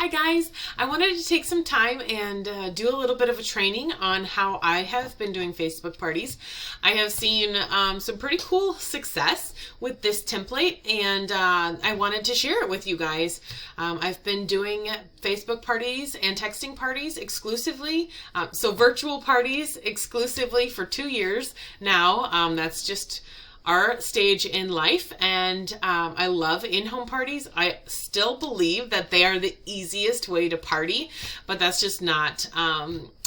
Hi guys, I wanted to take some time and do a little bit of a training on how I have been doing Facebook parties. I have seen some pretty cool success with this template, and I wanted to share it with you guys. I've been doing Facebook parties and texting parties exclusively, so virtual parties exclusively for 2 years now. That's just our stage in life, and I love in-home parties. I still believe that they are the easiest way to party, but that's just not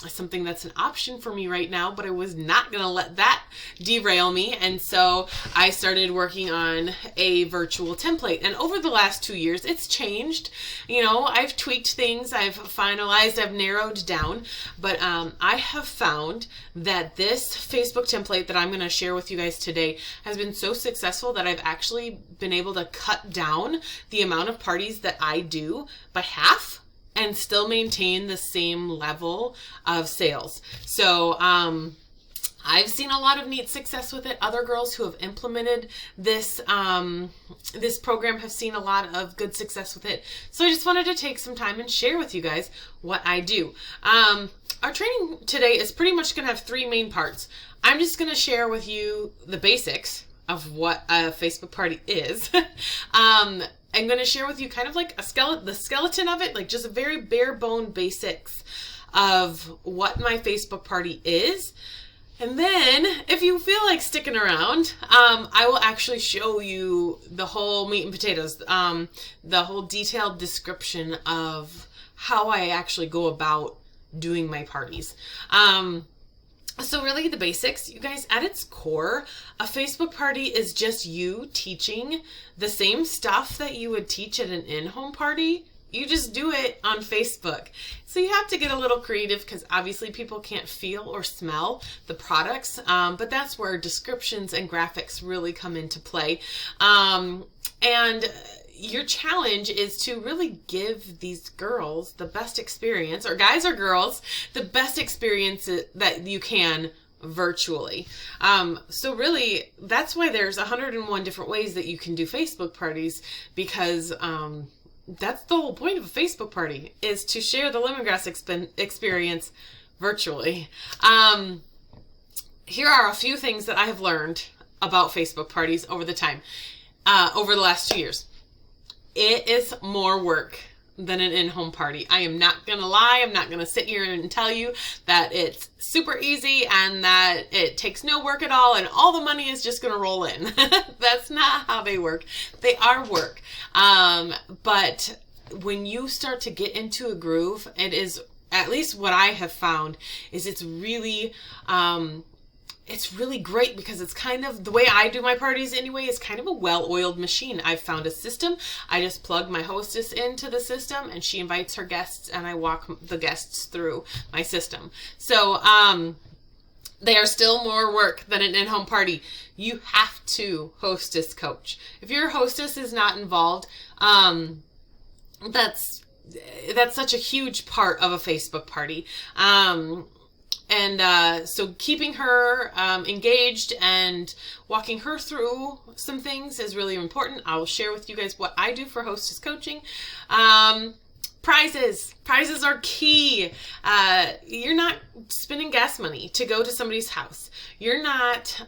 something that's an option for me right now. But I was not going to let that derail me, and so I started working on a virtual template. And over the last 2 years, it's changed. You know, I've tweaked things, I've finalized, I've narrowed down, but I have found that this Facebook template that I'm going to share with you guys today has been so successful that I've actually been able to cut down the amount of parties that I do by half and still maintain the same level of sales. So I've seen a lot of neat success with it. Other girls who have implemented this this program have seen a lot of good success with it. So I just wanted to take some time and share with you guys what I do. Our training today is pretty much going to have 3 main parts. I'm just going to share with you the basics of what a Facebook party is. I'm going to share with you kind of like the skeleton of it, like just a very bare bone basics of what my Facebook party is. And then if you feel like sticking around, I will actually show you the whole meat and potatoes, the whole detailed description of how I actually go about doing my parties. So really the basics, you guys, at its core, a Facebook party is just you teaching the same stuff that you would teach at an in-home party. You just do it on Facebook. So you have to get a little creative because obviously people can't feel or smell the products, but that's where descriptions and graphics really come into play. And your challenge is to really give these girls the best experience, or guys or girls, the best experience that you can virtually. So really, that's why there's 101 different ways that you can do Facebook parties, because that's the whole point of a Facebook party, is to share the lemongrass experience virtually. Here are a few things that I have learned about Facebook parties over the last 2 years. It is more work than an in-home party. I am not going to lie. I'm not going to sit here and tell you that it's super easy and that it takes no work at all and all the money is just going to roll in. That's not how they work. They are work. But when you start to get into a groove, it is, at least what I have found, is it's really great, because it's kind of, the way I do my parties anyway, is kind of a well-oiled machine. I've found a system. I just plug my hostess into the system and she invites her guests and I walk the guests through my system. So they are still more work than an in-home party. You have to hostess coach. If your hostess is not involved, that's such a huge part of a Facebook party. So keeping her engaged and walking her through some things is really important. I will share with you guys what I do for hostess coaching. Prizes. Prizes are key. You're not spending gas money to go to somebody's house. You're not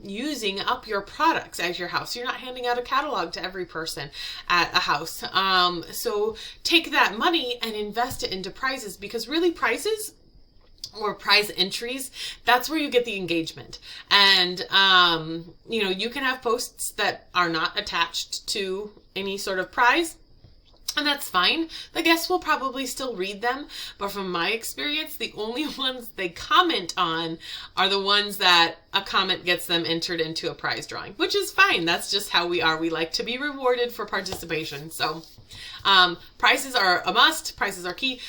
using up your products at your house. You're not handing out a catalog to every person at a house. So take that money and invest it into prizes, because really prizes or prize entries, that's where you get the engagement. And, you know, you can have posts that are not attached to any sort of prize, and that's fine. The guests will probably still read them, but from my experience, the only ones they comment on are the ones that a comment gets them entered into a prize drawing, which is fine. That's just how we are. We like to be rewarded for participation. So prizes are a must. Prizes are key.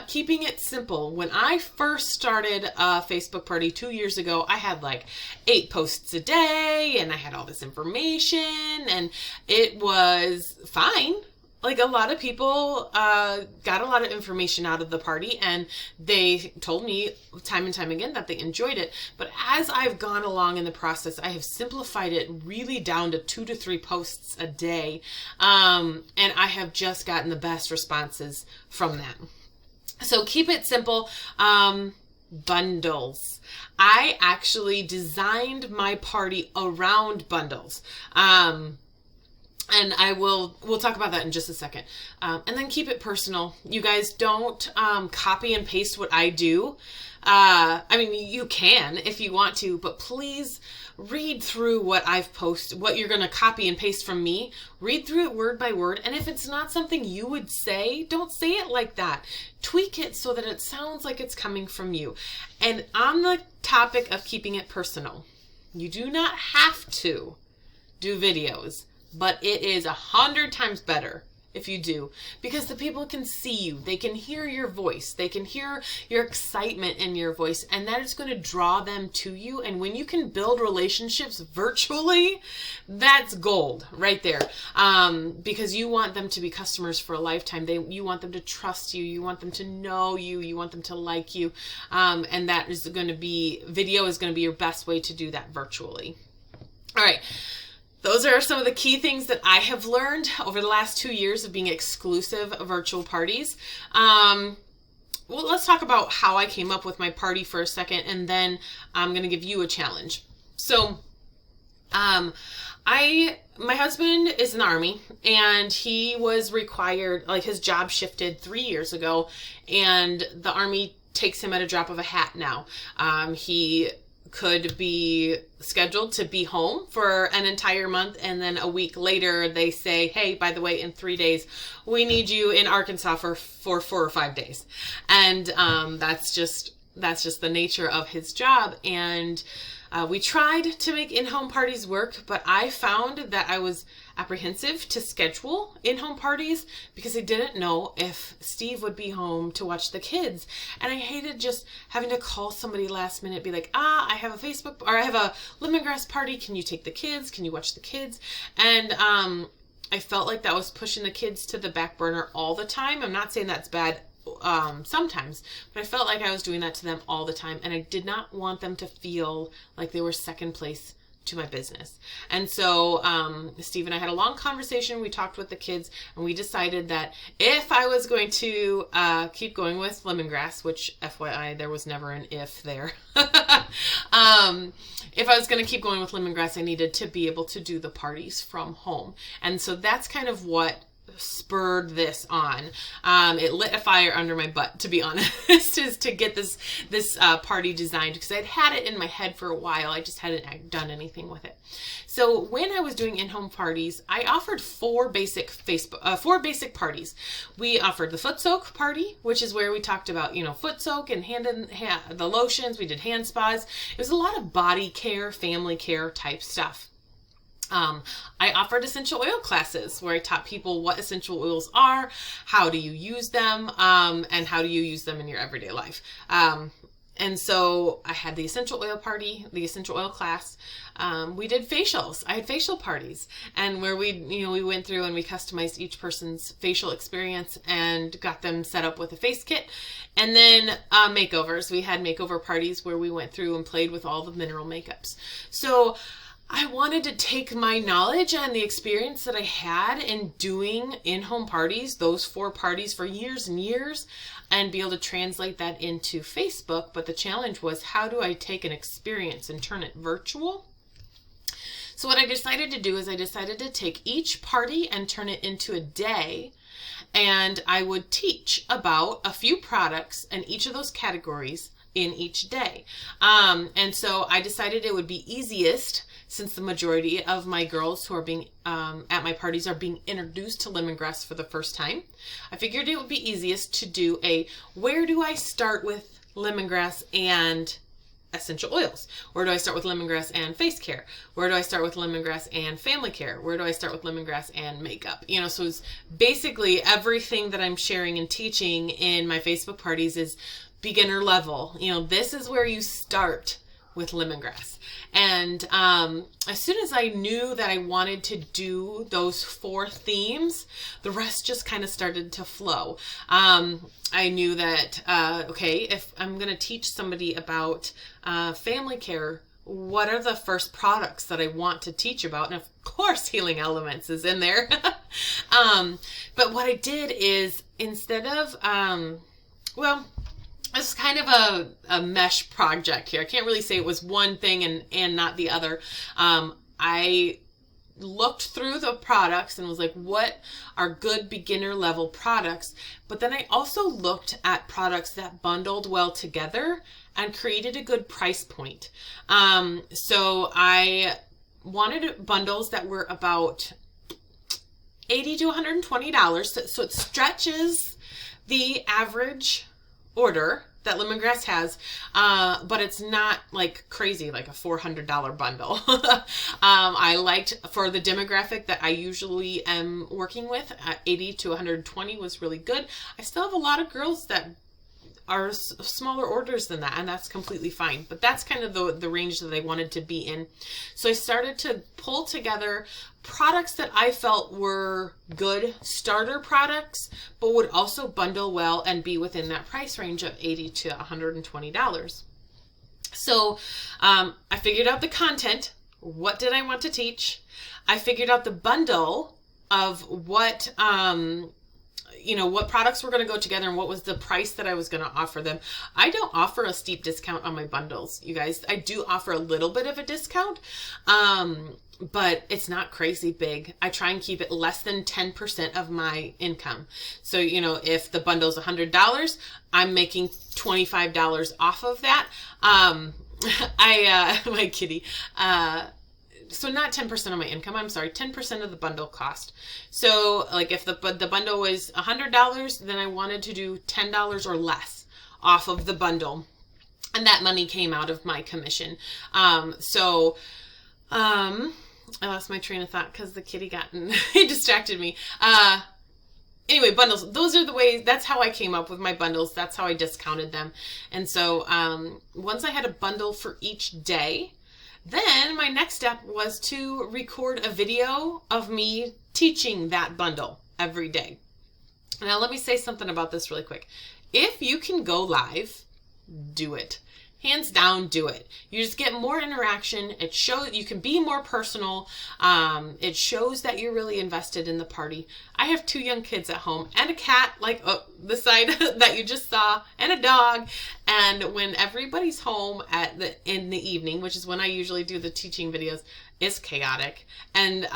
Keeping it simple. When I first started a Facebook party 2 years ago, I had like 8 posts a day and I had all this information and it was fine. like a lot of people got a lot of information out of the party, and they told me time and time again that they enjoyed it. But as I've gone along in the process, I have simplified it really down to 2 to 3 posts a day. And I have just gotten the best responses from that. So keep it simple. Bundles. I actually designed my party around bundles. And we'll talk about that in just a second. And then keep it personal. You guys don't copy and paste what I do. I mean, you can if you want to, but please read through what I've posted, what you're going to copy and paste from me. Read through it word by word. And if it's not something you would say, don't say it like that. Tweak it so that it sounds like it's coming from you. And on the topic of keeping it personal, you do not have to do videos. But it is 100 times better if you do, because the people can see you. They can hear your voice. They can hear your excitement in your voice, and that is going to draw them to you. And when you can build relationships virtually, that's gold right there. Because you want them to be customers for a lifetime. You want them to trust you. You want them to know you. You want them to like you. And that is going to be, video is going to be your best way to do that virtually. All right. Those are some of the key things that I have learned over the last 2 years of being exclusive virtual parties. Well, let's talk about how I came up with my party for a second, and then I'm going to give you a challenge. So, my husband is in the Army, and he was required, like his job shifted 3 years ago, and the Army takes him at a drop of a hat now. He could be scheduled to be home for an entire month, and then a week later they say, hey, by the way, in 3 days we need you in Arkansas for 4 or 5 days. And that's just the nature of his job. And we tried to make in-home parties work, but I found that I was apprehensive to schedule in-home parties because I didn't know if Steve would be home to watch the kids. And I hated just having to call somebody last minute, be like, I have a Facebook, or I have a lemongrass party. Can you take the kids? Can you watch the kids? And I felt like that was pushing the kids to the back burner all the time. I'm not saying that's bad sometimes, but I felt like I was doing that to them all the time, and I did not want them to feel like they were second place to my business. And so Steve and I had a long conversation. We talked with the kids, and we decided that if I was going to keep going with lemongrass, which FYI, there was never an if there. If I was going to keep going with lemongrass, I needed to be able to do the parties from home. And so that's kind of what spurred this on. It lit a fire under my butt, to be honest, is to get this party designed, because I'd had it in my head for a while. I just hadn't done anything with it. So when I was doing in-home parties, I offered four basic parties. We offered the foot soak party, which is where we talked about, foot soak and the lotions. We did hand spas. It was a lot of body care, family care type stuff. I offered essential oil classes where I taught people what essential oils are, how do you use them, and how do you use them in your everyday life. And so I had the essential oil party, the essential oil class. We did facials. I had facial parties, and where we went through and we customized each person's facial experience and got them set up with a face kit. And then makeovers. We had makeover parties where we went through and played with all the mineral makeups. So I wanted to take my knowledge and the experience that I had in doing in-home parties, those 4 parties for years and years, and be able to translate that into Facebook. But the challenge was, how do I take an experience and turn it virtual? So what I decided to do is I decided to take each party and turn it into a day, and I would teach about a few products in each of those categories in each day. And so I decided it would be easiest, since the majority of my girls who are being at my parties are being introduced to lemongrass for the first time. I figured it would be easiest to do where do I start with lemongrass and essential oils? Where do I start with lemongrass and face care? Where do I start with lemongrass and family care? Where do I start with lemongrass and makeup? So it's basically everything that I'm sharing and teaching in my Facebook parties is beginner level. This is where you start with lemongrass. And as soon as I knew that I wanted to do those 4 themes, the rest just kind of started to flow. I knew that, okay, if I'm going to teach somebody about family care, what are the first products that I want to teach about? And of course, Healing Elements is in there. But what I did is, instead of, well, it's kind of a mesh project here. I can't really say it was one thing and not the other. I looked through the products and was like, what are good beginner level products? But then I also looked at products that bundled well together and created a good price point. So I wanted bundles that were about $80 to $120. So it stretches the average order that Lemongrass has, but it's not like crazy, like a $400 bundle. I liked, for the demographic that I usually am working with, 80 to 120 was really good. I still have a lot of girls that are smaller orders than that, and that's completely fine. But that's kind of the range that I wanted to be in. So I started to pull together products that I felt were good starter products, but would also bundle well and be within that price range of $80 to $120. So I figured out the content. What did I want to teach? I figured out the bundle of what what products were going to go together and what was the price that I was going to offer them. I don't offer a steep discount on my bundles, you guys. I do offer a little bit of a discount, but it's not crazy big. I try and keep it less than 10% of my income. So, if the bundle's $100, I'm making $25 off of that. My kitty, so not 10% of my income, I'm sorry, 10% of the bundle cost. So like if the bundle was $100, then I wanted to do $10 or less off of the bundle. And that money came out of my commission. I lost my train of thought because the kitty it distracted me. Anyway, bundles, those are the ways, that's how I came up with my bundles. That's how I discounted them. And so once I had a bundle for each day, then my next step was to record a video of me teaching that bundle every day. Now, let me say something about this really quick. If you can go live, do it. Hands down, do it. You just get more interaction. It shows you can be more personal. It shows that you're really invested in the party. I have 2 young kids at home and a cat, like the side that you just saw, and a dog. And when everybody's home in the evening, which is when I usually do the teaching videos, it's chaotic. And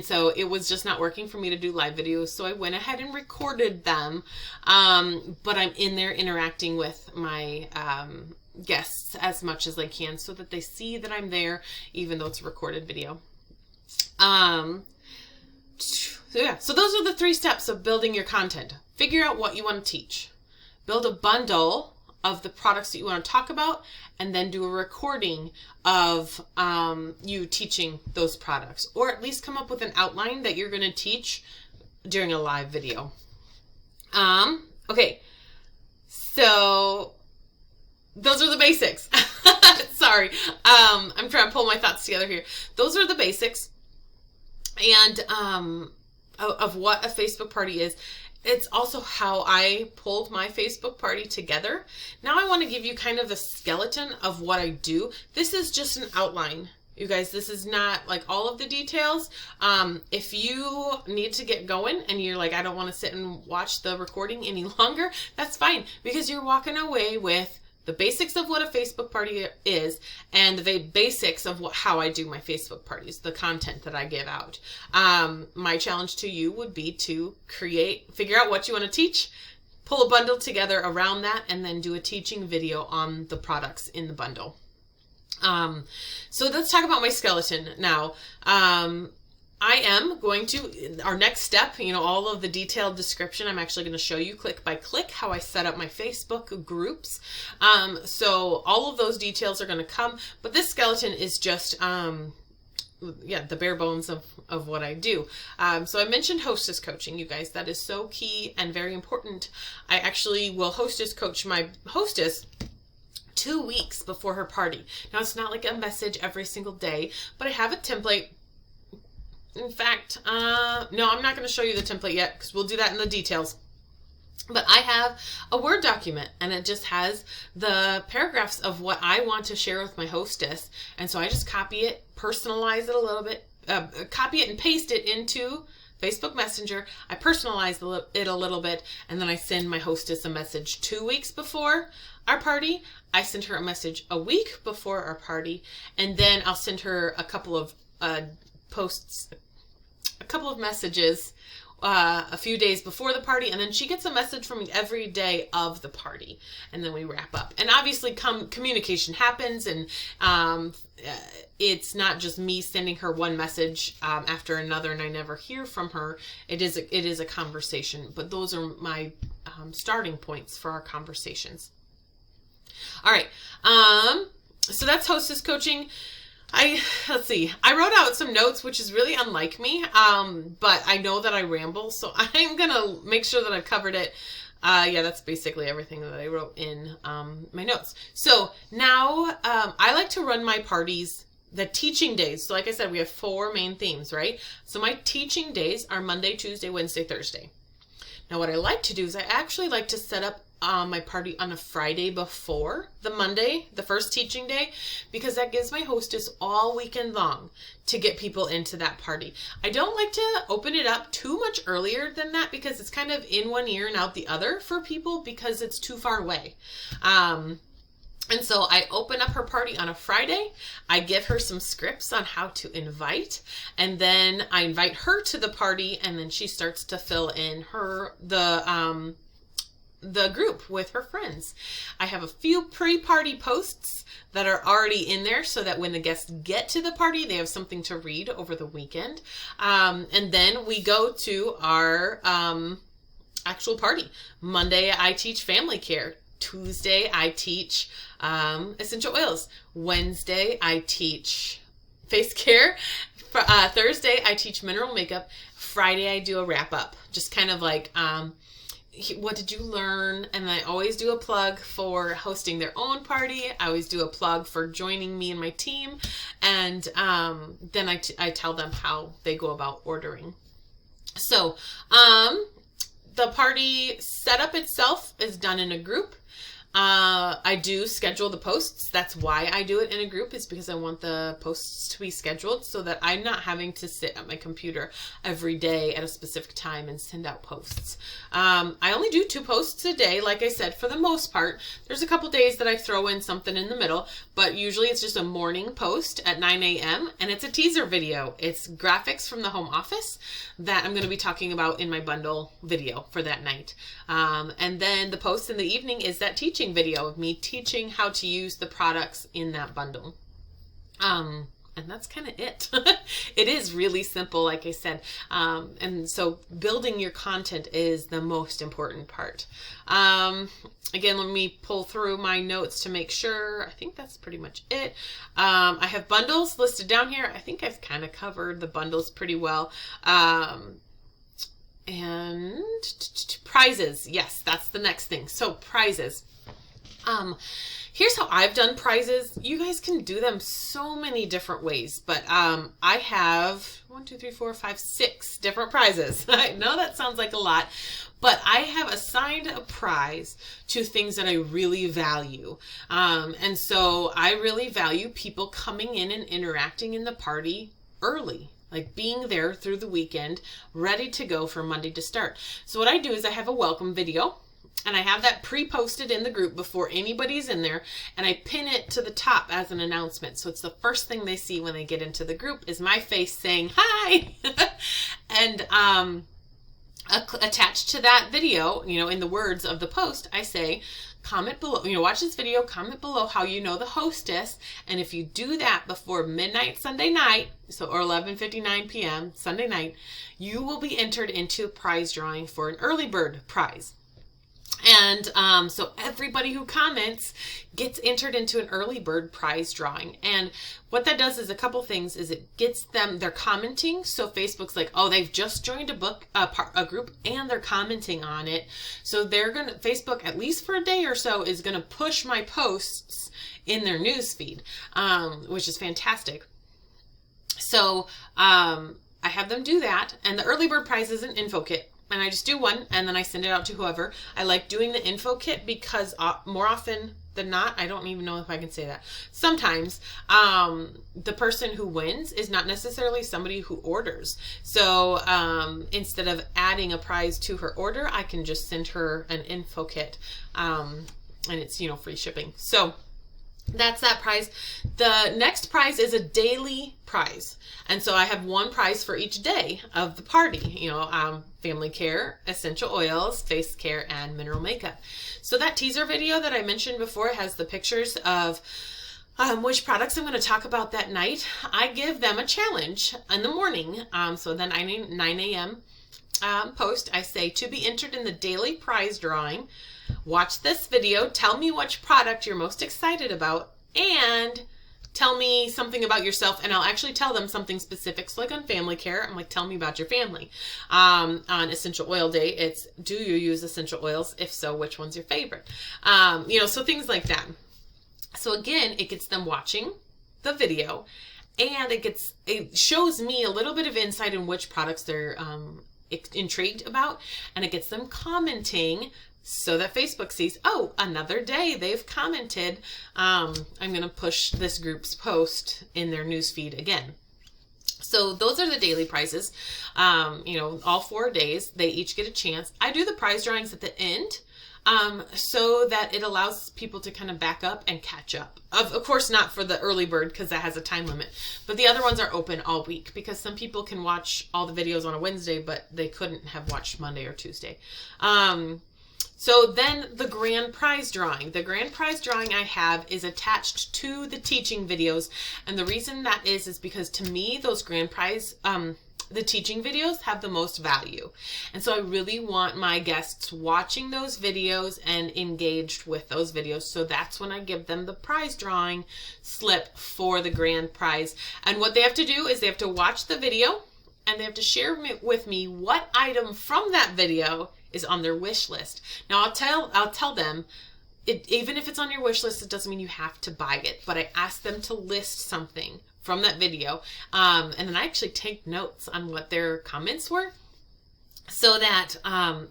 so it was just not working for me to do live videos. So I went ahead and recorded them. But I'm in there interacting with my guests as much as I can so that they see that I'm there, even though it's a recorded video. So those are the 3 steps of building your content. Figure out what you want to teach. Build a bundle of the products that you want to talk about, and then do a recording of you teaching those products, or at least come up with an outline that you're going to teach during a live video. Okay, so those are the basics. Sorry, I'm trying to pull my thoughts together here. Those are the basics, and of what a Facebook party is. It's also how I pulled my Facebook party together. Now I want to give you kind of the skeleton of what I do. This is just an outline, you guys. This is not like all of the details. If you need to get going and you're like, I don't want to sit and watch the recording any longer, that's fine, because you're walking away with the basics of what a Facebook party is and the basics of how I do my Facebook parties, the content that I give out. My challenge to you would be to figure out what you want to teach, pull a bundle together around that, and then do a teaching video on the products in the bundle. So let's talk about my skeleton now. I am going to, our next step, all of the detailed description, I'm actually going to show you click by click how I set up my Facebook groups. So all of those details are going to come, but this skeleton is just, the bare bones of what I do. So I mentioned hostess coaching, you guys. That is so key and very important. I actually will hostess coach my hostess 2 weeks before her party. Now, it's not like a message every single day, but I have a template. In fact, no, I'm not going to show you the template yet because we'll do that in the details. But I have a Word document, and it just has the paragraphs of what I want to share with my hostess. And so I just copy it, personalize it a little bit, copy it and paste it into Facebook Messenger. I personalize it a little bit, and then I send my hostess a message 2 weeks before our party. I send her a message a week before our party, and then I'll send her a couple of posts, a couple of messages a few days before the party, and then she gets a message from me every day of the party, and then we wrap up. And obviously communication happens, and it's not just me sending her one message after another and I never hear from her. It is a conversation, but those are my starting points for our conversations. All right, so that's hostess coaching. Let's see. I wrote out some notes, which is really unlike me, but I know that I ramble, so I'm going to make sure that I've covered it. Yeah, that's basically everything that I wrote in my notes. So now I like to run my parties, the teaching days. So like I said, we have 4 main themes, right? So my teaching days are Monday, Tuesday, Wednesday, Thursday. Now what I like to do is I actually like to set up my party on a Friday before the Monday, the first teaching day, because that gives my hostess all weekend long to get people into that party. I don't like to open it up too much earlier than that because it's kind of in one ear and out the other for people because it's too far away. And so I open up her party on a Friday. I give her some scripts on how to invite, and then I invite her to the party, and then she starts to fill in the group with her friends. I have a few pre-party posts that are already in there so that when the guests get to the party, they have something to read over the weekend. And then we go to our actual party. Monday, I teach family care. Tuesday, I teach essential oils. Wednesday, I teach face care. Thursday, I teach mineral makeup. Friday, I do a wrap up. Just kind of like, what did you learn? And I always do a plug for hosting their own party. I always do a plug for joining me and my team. And then I tell them how they go about ordering. So the party setup itself is done in a group. I do schedule the posts. That's why I do it in a group, is because I want the posts to be scheduled so that I'm not having to sit at my computer every day at a specific time and send out posts. I only do 2 posts a day, like I said, for the most part. There's a couple days that I throw in something in the middle, but usually it's just a morning post at 9 a.m. and it's a teaser video. It's graphics from the home office that I'm going to be talking about in my bundle video for that night. And then the post in the evening is that teaching video of me teaching how to use the products in that bundle. And that's kind of it. It is really simple, like I said. And so building your content is the most important part. Again, let me pull through my notes to make sure. I think that's pretty much it. I have bundles listed down here. I think I've kind of covered the bundles pretty well. And prizes. Yes, that's the next thing. So prizes. Here's how I've done prizes. You guys can do them so many different ways, but I have 6 different prizes. I know that sounds like a lot, but I have assigned a prize to things that I really value. And so I really value people coming in and interacting in the party early. Like being there through the weekend, ready to go for Monday to start. So what I do is I have a welcome video, and I have that pre-posted in the group before anybody's in there, and I pin it to the top as an announcement. So it's the first thing they see when they get into the group is my face saying, hi! And attached to that video, in the words of the post, I say, comment below, watch this video, comment below how you know the hostess, and if you do that before midnight Sunday night, or 11:59 p.m. Sunday night, you will be entered into a prize drawing for an early bird prize. And so everybody who comments gets entered into an early bird prize drawing. And what that does is a couple things. Is it gets them, they're commenting. So Facebook's like, oh, they've just joined a group and they're commenting on it. So Facebook, at least for a day or so, is going to push my posts in their news feed, which is fantastic. So I have them do that. And the early bird prize is an info kit. And I just do one, and then I send it out to whoever. I like doing the info kit because more often than not, I don't even know if I can say that. Sometimes the person who wins is not necessarily somebody who orders. So instead of adding a prize to her order, I can just send her an info kit, and it's, free shipping. So that's that prize. The next prize is a daily prize. And so I have one prize for each day of the party, family care, essential oils, face care, and mineral makeup. So that teaser video that I mentioned before has the pictures of which products I'm going to talk about that night. I give them a challenge in the morning. So then 9 a.m. Post, I say, to be entered in the daily prize drawing, watch this video, tell me which product you're most excited about, and tell me something about yourself. And I'll actually tell them something specific. So like on family care, I'm like, tell me about your family. On essential oil day, it's, do you use essential oils? If so, which one's your favorite? So things like that. So again, it gets them watching the video, and it shows me a little bit of insight in which products they're intrigued about, and it gets them commenting so that Facebook sees, oh, another day they've commented. I'm going to push this group's post in their newsfeed again. So those are the daily prizes. All 4 days, they each get a chance. I do the prize drawings at the end, so that it allows people to kind of back up and catch up. Of course, not for the early bird, because that has a time limit, but the other ones are open all week, because some people can watch all the videos on a Wednesday, but they couldn't have watched Monday or Tuesday. So then the grand prize drawing. The grand prize drawing I have is attached to the teaching videos. And the reason that is because to me, those grand prize, the teaching videos have the most value. And so I really want my guests watching those videos and engaged with those videos. So that's when I give them the prize drawing slip for the grand prize. And what they have to do is they have to watch the video, and they have to share with me what item from that video is on their wish list. Now I'll tell them, even if it's on your wish list, it doesn't mean you have to buy it, but I ask them to list something from that video. And then I actually take notes on what their comments were, so that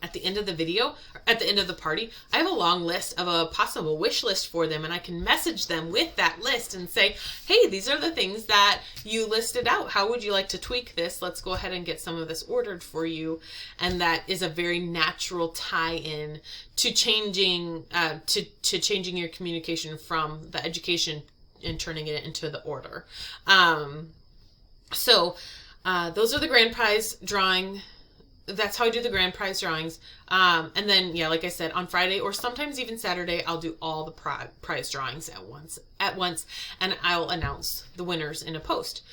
at the end of the video, or at the end of the party, I have a long list of a possible wish list for them, and I can message them with that list and say, hey, these are the things that you listed out. How would you like to tweak this? Let's go ahead and get some of this ordered for you. And that is a very natural tie-in to changing changing your communication from the education and turning it into the order. So those are the grand prize drawing. That's how I do the grand prize drawings. And then, like I said, on Friday or sometimes even Saturday, I'll do all the prize drawings at once, and I'll announce the winners in a post.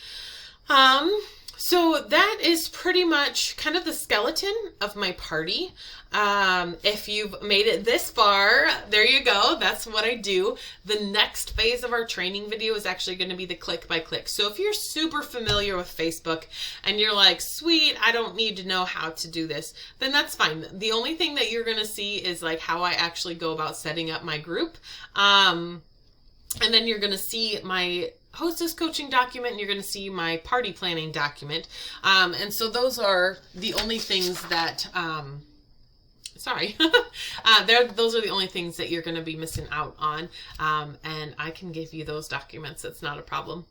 So that is pretty much kind of the skeleton of my party. If you've made it this far, there you go. That's what I do. The next phase of our training video is actually going to be the click by click. So if you're super familiar with Facebook and you're like, sweet, I don't need to know how to do this, then that's fine. The only thing that you're going to see is like how I actually go about setting up my group. And then you're going to see my hostess coaching document, and you're going to see my party planning document. And so those are the only things that, those are the only things that you're going to be missing out on. And I can give you those documents. It's not a problem.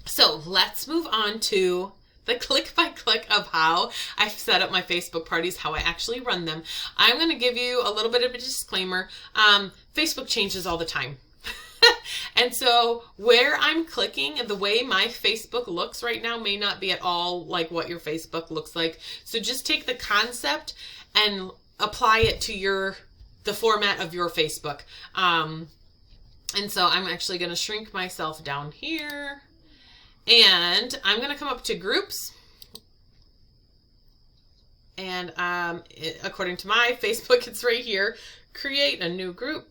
So let's move on to the click by click of how I've set up my Facebook parties, how I actually run them. I'm going to give you a little bit of a disclaimer. Facebook changes all the time. And so where I'm clicking and the way my Facebook looks right now may not be at all like what your Facebook looks like. So just take the concept and apply it to the format of your Facebook. And so I'm actually going to shrink myself down here, and I'm going to come up to groups. And according to my Facebook, it's right here. Create a new group.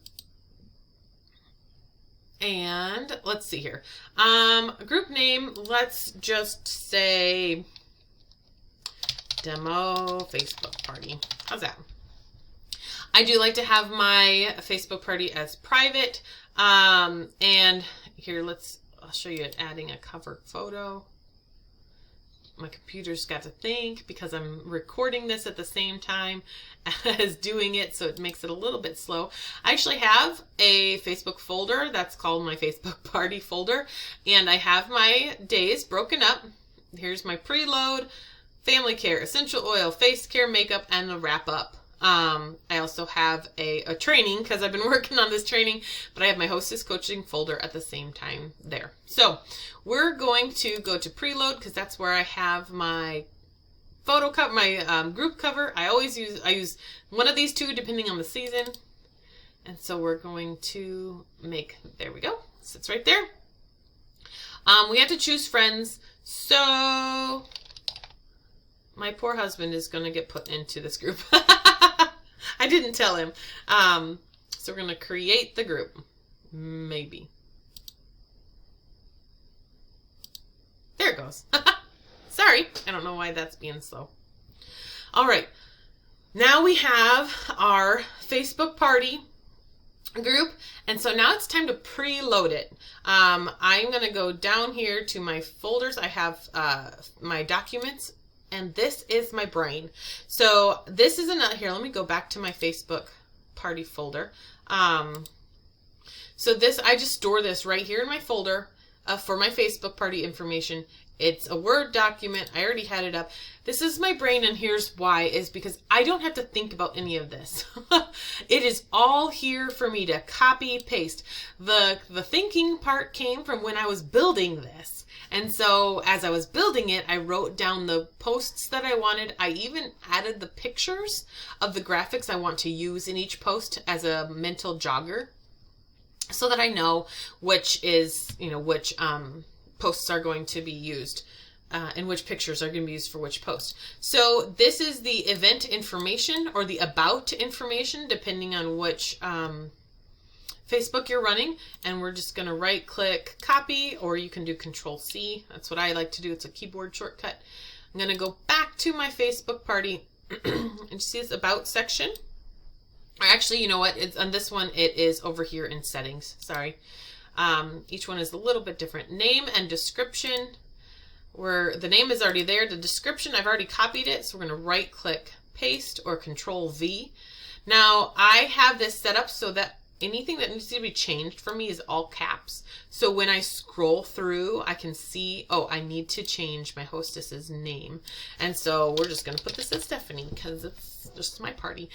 And let's see here. Group name, let's just say Demo Facebook Party. How's that? I do like to have my Facebook party as private. And here, I'll show you adding a cover photo. My computer's got to think because I'm recording this at the same time as doing it, so it makes it a little bit slow. I actually have a Facebook folder that's called my Facebook party folder, and I have my days broken up. Here's my preload, family care, essential oil, face care, makeup, and the wrap up. I also have a training because I've been working on this training, but I have my hostess coaching folder at the same time there. So we're going to go to preload because that's where I have my photo cover, my group cover. I use one of these two depending on the season. And so we're going to there we go. Sits right there. We have to choose friends. So my poor husband is going to get put into this group. I didn't tell him. So we're going to create the group. Maybe. There it goes. Sorry. I don't know why that's being slow. All right. Now we have our Facebook party group. And so now it's time to preload it. I'm going to go down here to my folders. I have my documents. And this is my brain. So this is here. Let me go back to my Facebook party folder. So I just store this right here in my folder for my Facebook party information. It's a Word document. I already had it up. This is my brain, and here's why, is because I don't have to think about any of this. It is all here for me to copy, paste. The thinking part came from when I was building this. And so as I was building it, I wrote down the posts that I wanted. I even added the pictures of the graphics I want to use in each post as a mental jogger so that I know which posts are going to be used and which pictures are going to be used for which post. So this is the event information or the about information, depending on which Facebook you're running, and we're just going to right click copy, or you can do Control-C. That's what I like to do. It's a keyboard shortcut. I'm going to go back to my Facebook party and see this about section. Or actually, you know what? It's on this one. It is over here in settings. Sorry. Each one is a little bit different. Name and description, where the name is already there. The description, I've already copied it. So we're going to right click paste or Control-V. Now I have this set up so that anything that needs to be changed for me is all caps. So when I scroll through, I can see, oh, I need to change my hostess's name. And so we're just going to put this as Stephanie because it's just my party.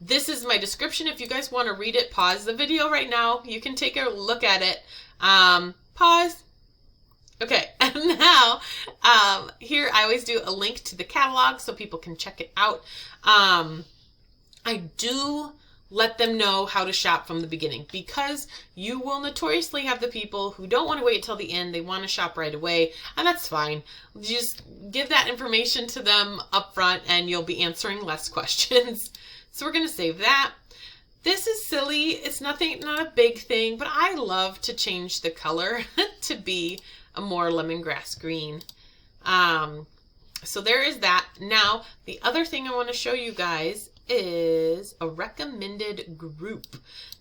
This is my description. If you guys want to read it, pause the video right now. You can take a look at it. Pause. Okay, and now here I always do a link to the catalog so people can check it out. I do let them know how to shop from the beginning, because you will notoriously have the people who don't want to wait till the end. They want to shop right away, and that's fine. Just give that information to them up front and you'll be answering less questions. So we're going to save that. This is silly. It's not a big thing, but I love to change the color to be a more lemongrass green. So there is that. Now, the other thing I want to show you guys is a recommended group.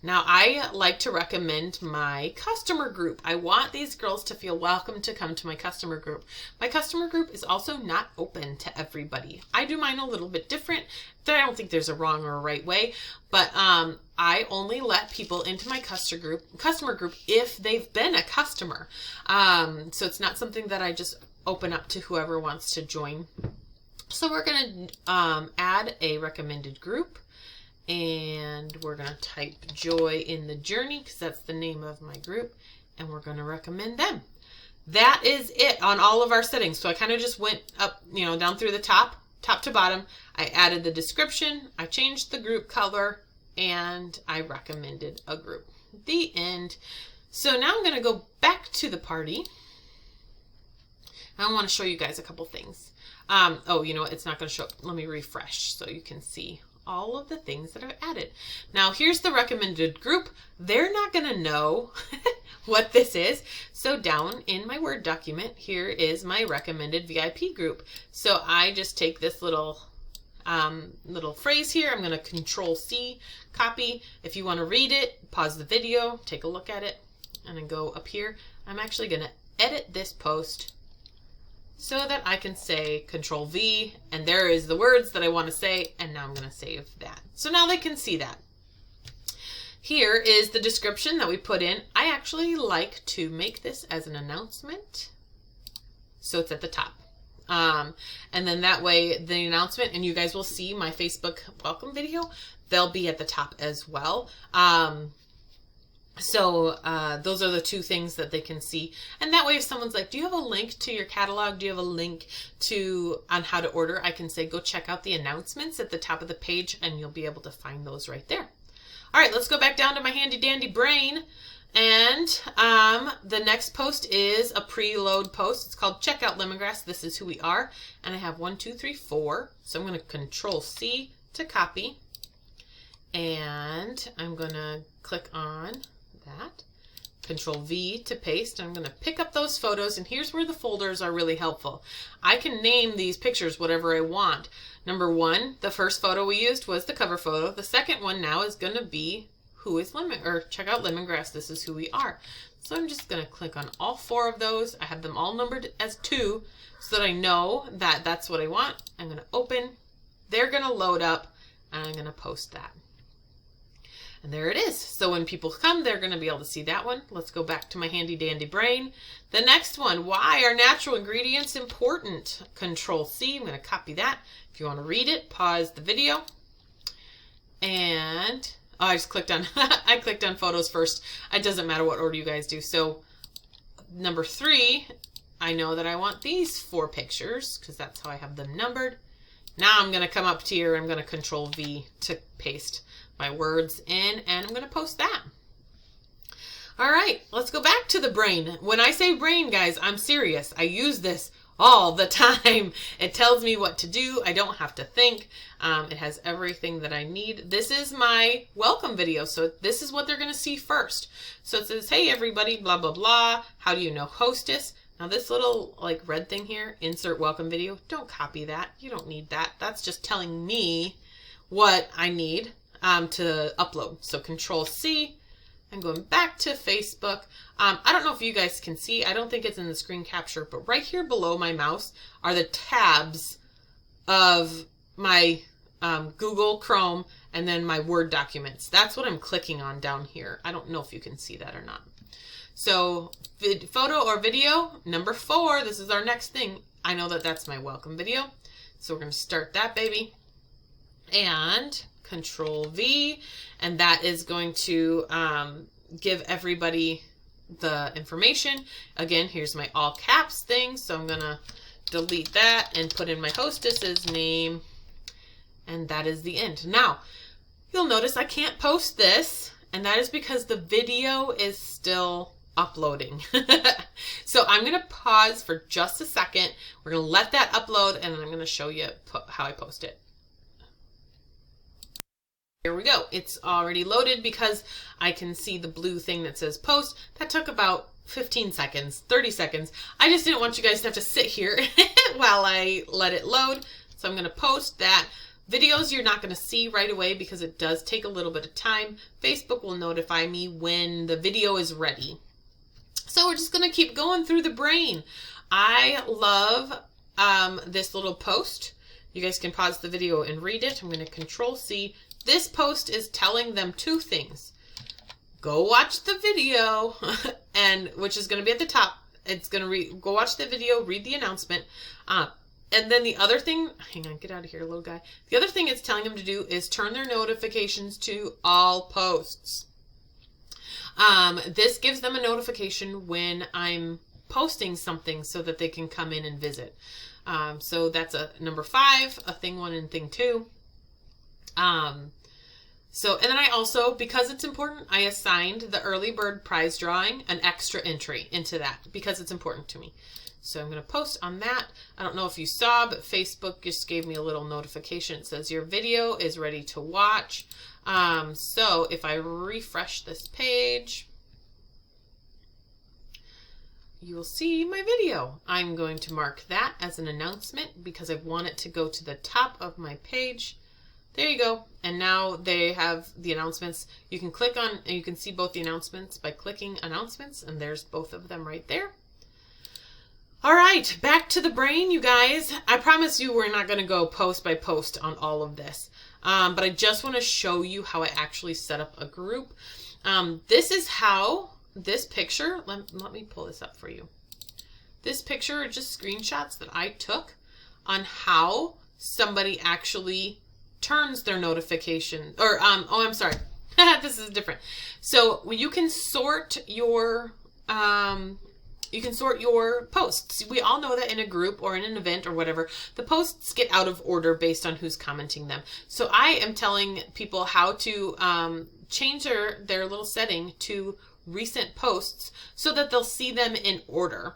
Now, I like to recommend my customer group. I want these girls to feel welcome to come to my customer group. My customer group is also not open to everybody. I do mine a little bit different. I don't think there's a wrong or a right way, but I only let people into my customer group if they've been a customer. So it's not something that I just open up to whoever wants to join. So we're going to add a recommended group, and we're going to type Joy in the Journey because that's the name of my group, and we're going to recommend them. That is it on all of our settings. So I kind of just went up, down through the top to bottom. I added the description, I changed the group color, and I recommended a group. The end. So now I'm going to go back to the party. I want to show you guys a couple things. Oh, you know what? It's not going to show. Let me refresh so you can see all of the things that I've added. Now, here's the recommended group. They're not going to know what this is. So down in my Word document, here is my recommended VIP group. So I just take this little phrase here. I'm going to Control-C, copy. If you want to read it, pause the video, take a look at it, and then go up here. I'm actually going to edit this post so that I can say Control-V, and there is the words that I want to say, and now I'm going to save that. So now they can see that. Here is the description that we put in. I actually like to make this as an announcement, so it's at the top. And then that way the announcement, and you guys will see my Facebook welcome video, they'll be at the top as well. Those are the two things that they can see. And that way if someone's like, do you have a link to your catalog? Do you have a link on how to order? I can say, go check out the announcements at the top of the page, and you'll be able to find those right there. All right, let's go back down to my handy dandy brain. And the next post is a preload post. It's called Check Out Lemongrass. This is who we are. And I have 1, 2, 3, 4. So I'm going to Control-C to copy. And I'm going to click on that. Control-V to paste. I'm going to pick up those photos, and here's where the folders are really helpful. I can name these pictures whatever I want. Number 1, the first photo we used was the cover photo. The second one now is going to be Check Out Lemongrass. This is who we are. So I'm just going to click on all 4 of those. I have them all numbered as 2 so that I know that that's what I want. I'm going to open. They're going to load up, and I'm going to post that. And there it is. So when people come, they're going to be able to see that one. Let's go back to my handy dandy brain. The next one, why are natural ingredients important? Control-C, I'm going to copy that. If you want to read it, pause the video. And I just clicked on, I clicked on photos first. It doesn't matter what order you guys do. So number 3, I know that I want these 4 pictures because that's how I have them numbered. Now I'm going to come up here. I'm going to Control-V to paste my words in, and I'm going to post that. All right, let's go back to the brain. When I say brain, guys, I'm serious. I use this all the time. It tells me what to do. I don't have to think. It has everything that I need. This is my welcome video, so this is what they're going to see first. So it says, hey, everybody, blah, blah, blah. How do you know Hostess? Now this little like red thing here, insert welcome video, don't copy that. You don't need that. That's just telling me what I need to upload. So Control-C. I'm going back to Facebook. I don't know if you guys can see. I don't think it's in the screen capture, but right here below my mouse are the tabs of my Google Chrome and then my Word documents. That's what I'm clicking on down here. I don't know if you can see that or not. So photo or video, number 4, this is our next thing. I know that that's my welcome video. So we're going to start that baby. And Control-V, and that is going to give everybody the information. Again, here's my all caps thing, so I'm going to delete that and put in my hostess's name, and that is the end. Now, you'll notice I can't post this, and that is because the video is still uploading. So I'm going to pause for just a second. We're going to let that upload, and then I'm going to show you how I post it. Here we go. It's already loaded because I can see the blue thing that says post. That took about 15 seconds, 30 seconds. I just didn't want you guys to have to sit here while I let it load. So I'm going to post that. Videos you're not going to see right away because it does take a little bit of time. Facebook will notify me when the video is ready. So we're just going to keep going through the brain. I love this little post. You guys can pause the video and read it. I'm going to Control-C. This post is telling them 2 things. Go watch the video, and which is going to be at the top. It's going to go watch the video, read the announcement. And then the other thing, hang on, get out of here, little guy. The other thing it's telling them to do is turn their notifications to all posts. This gives them a notification when I'm posting something so that they can come in and visit. So that's a number 5, a thing 1 and thing 2. And then I also, because it's important, I assigned the early bird prize drawing an extra entry into that because it's important to me. So I'm going to post on that. I don't know if you saw, but Facebook just gave me a little notification. It says your video is ready to watch. So if I refresh this page, you will see my video. I'm going to mark that as an announcement because I want it to go to the top of my page. There you go. And now they have the announcements. You can click on, and you can see both the announcements by clicking announcements, and there's both of them right there. All right, back to the brain, you guys. I promise you we're not going to go post by post on all of this, but I just want to show you how I actually set up a group. This is how this picture, let me pull this up for you. This picture are just screenshots that I took on how somebody actually turns their notification, or, oh, I'm sorry. This is different. So you can sort your, posts. We all know that in a group or in an event or whatever, the posts get out of order based on who's commenting them. So I am telling people how to change their little setting to recent posts so that they'll see them in order.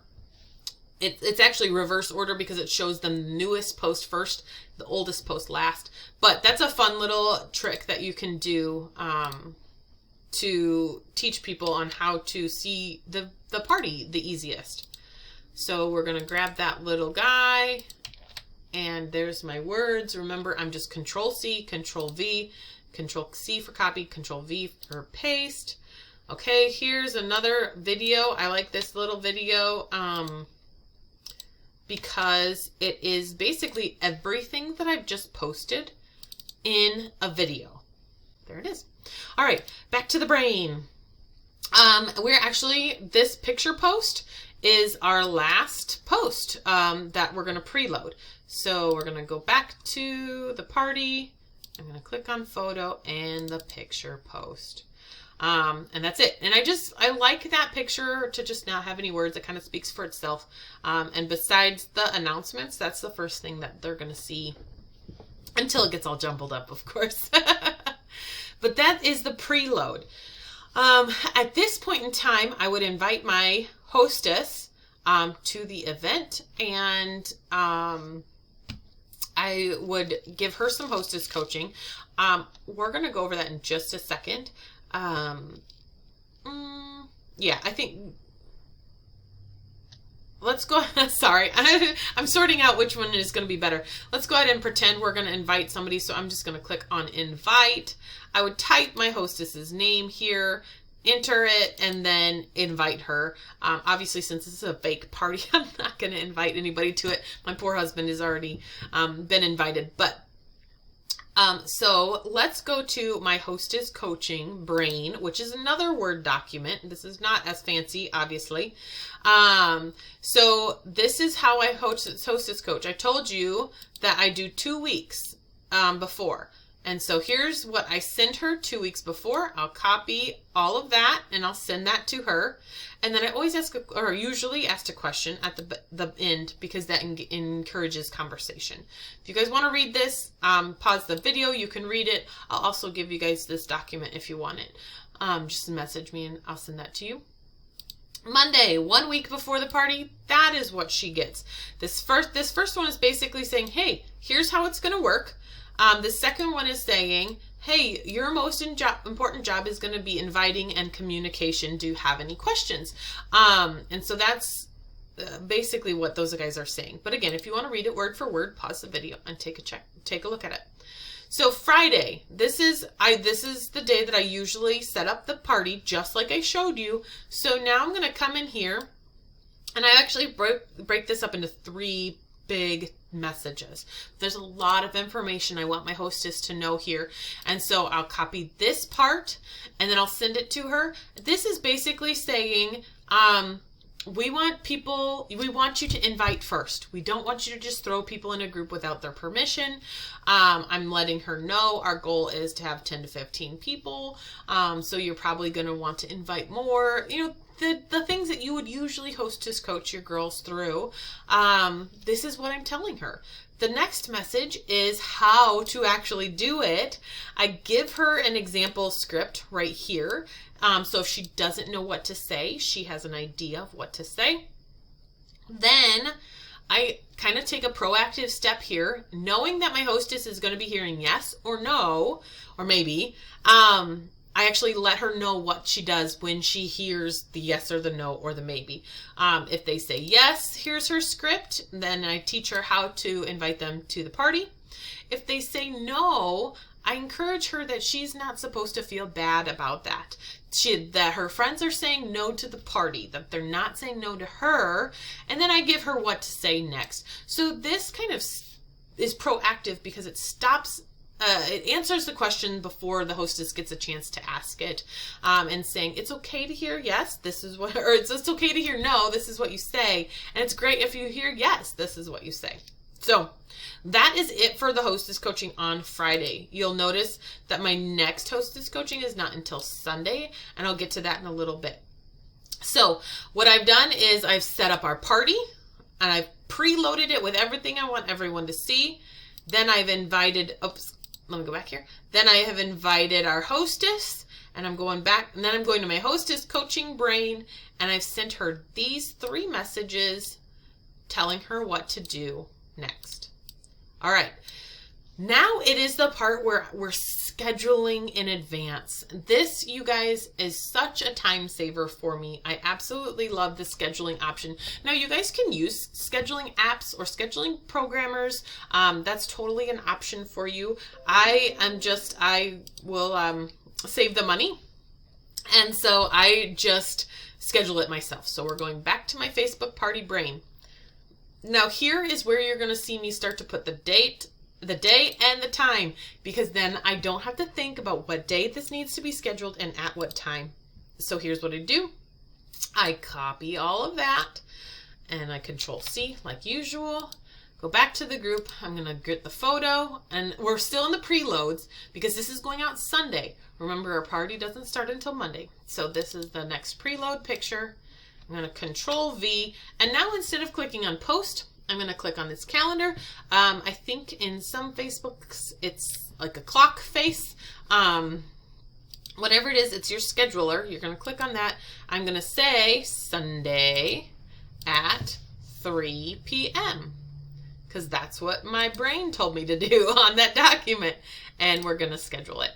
It's actually reverse order because it shows the newest post first, the oldest post last. But that's a fun little trick that you can do to teach people on how to see the party the easiest. So we're going to grab that little guy, and there's my words. Remember, I'm just Control-C, Control-V, Control-C for copy, Control-V for paste. Okay, here's another video. I like this little video because it is basically everything that I've just posted in a video. There it is. All right, back to the brain. We're actually, this picture post is our last post that we're going to preload. So we're going to go back to the party. I'm going to click on photo and the picture post. And that's it. And I like that picture to just not have any words. It kind of speaks for itself. And besides the announcements, that's the first thing that they're going to see until it gets all jumbled up, of course. But that is the preload. At this point in time, I would invite my hostess to the event, and I would give her some hostess coaching. We're going to go over that in just a second. Yeah, I think let's go. Sorry, I'm sorting out which one is going to be better. Let's go ahead and pretend we're going to invite somebody. So I'm just going to click on invite. I would type my hostess's name here, enter it, and then invite her. Obviously, since this is a fake party, I'm not going to invite anybody to it. My poor husband has already been invited, but so let's go to my hostess coaching brain, which is another Word document. This is not as fancy, obviously. So this is how I hostess coach. I told you that I do 2 weeks before. And so here's what I sent her 2 weeks before. I'll copy all of that and I'll send that to her. And then I always ask, or usually ask a question at the end because that encourages conversation. If you guys want to read this, pause the video. You can read it. I'll also give you guys this document if you want it. Just message me and I'll send that to you. Monday, 1 week before the party, that is what she gets. This first one is basically saying, hey, here's how it's going to work. The second one is saying, hey, your most important job is going to be inviting and communication. Do you have any questions? And so that's basically what those guys are saying. But again, if you want to read it word for word, pause the video and take a look at it. So Friday, this is the day that I usually set up the party, just like I showed you. So now I'm going to come in here, and I actually break this up into 3 big messages. There's a lot of information I want my hostess to know here. And so I'll copy this part and then I'll send it to her. This is basically saying, we want you to invite first. We don't want you to just throw people in a group without their permission. I'm letting her know our goal is to have 10 to 15 people. So you're probably going to want to invite more, the things that you would usually hostess coach your girls through. This is what I'm telling her. The next message is how to actually do it. I give her an example script right here. So if she doesn't know what to say, she has an idea of what to say. Then I kind of take a proactive step here, knowing that my hostess is going to be hearing yes or no, or maybe. I actually let her know what she does when she hears the yes or the no or the maybe. If they say yes, here's her script, then I teach her how to invite them to the party. If they say no, I encourage her that she's not supposed to feel bad about that. That her friends are saying no to the party, that they're not saying no to her, and then I give her what to say next. So this kind of is proactive because it stops it answers the question before the hostess gets a chance to ask it, and saying it's okay to hear yes, this is what, or it's okay to hear no, this is what you say, and it's great if you hear yes, this is what you say. So that is it for the hostess coaching on Friday. You'll notice that my next hostess coaching is not until Sunday, and I'll get to that in a little bit. So what I've done is I've set up our party, and I've preloaded it with everything I want everyone to see. Then I've invited, let me go back here. Then I have invited our hostess, and I'm going back, and then I'm going to my hostess coaching brain, and I've sent her these 3 messages telling her what to do next. All right. Now it is the part where we're scheduling in advance. This, you guys, is such a time saver for me. I absolutely love the scheduling option. Now you guys can use scheduling apps or scheduling programmers. That's totally an option for you. I will save the money. And so I just schedule it myself. So we're going back to my Facebook party brain. Now here is where you're going to see me start to put the date, the day, and the time, because then I don't have to think about what day this needs to be scheduled and at what time. So here's what I do. I copy all of that and I Control C like usual. Go back to the group. I'm going to get the photo, and we're still in the preloads because this is going out Sunday. Remember, our party doesn't start until Monday. So this is the next preload picture. I'm going to Control V, and now instead of clicking on post, I'm going to click on this calendar. I think in some Facebooks, it's like a clock face. Whatever it is, it's your scheduler. You're going to click on that. I'm going to say Sunday at 3 p.m. because that's what my brain told me to do on that document, and we're going to schedule it.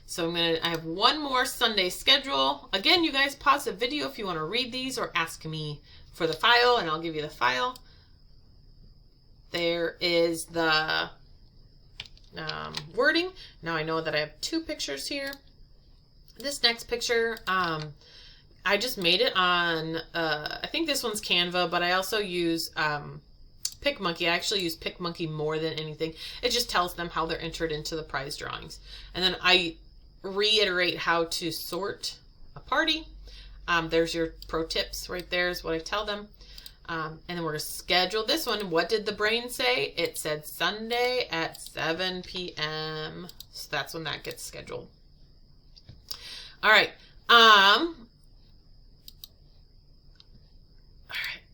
So I have one more Sunday schedule. Again, you guys pause the video if you want to read these or ask me for the file, and I'll give you the file. There is the wording. Now I know that I have 2 pictures here. This next picture, I just made it on, I think this one's Canva, but I also use PicMonkey. I actually use PicMonkey more than anything. It just tells them how they're entered into the prize drawings. And then I reiterate how to sort a party. There's your pro tips right there is what I tell them. And then we're going to schedule this one. What did the brain say? It said Sunday at 7 p.m. So that's when that gets scheduled. All right.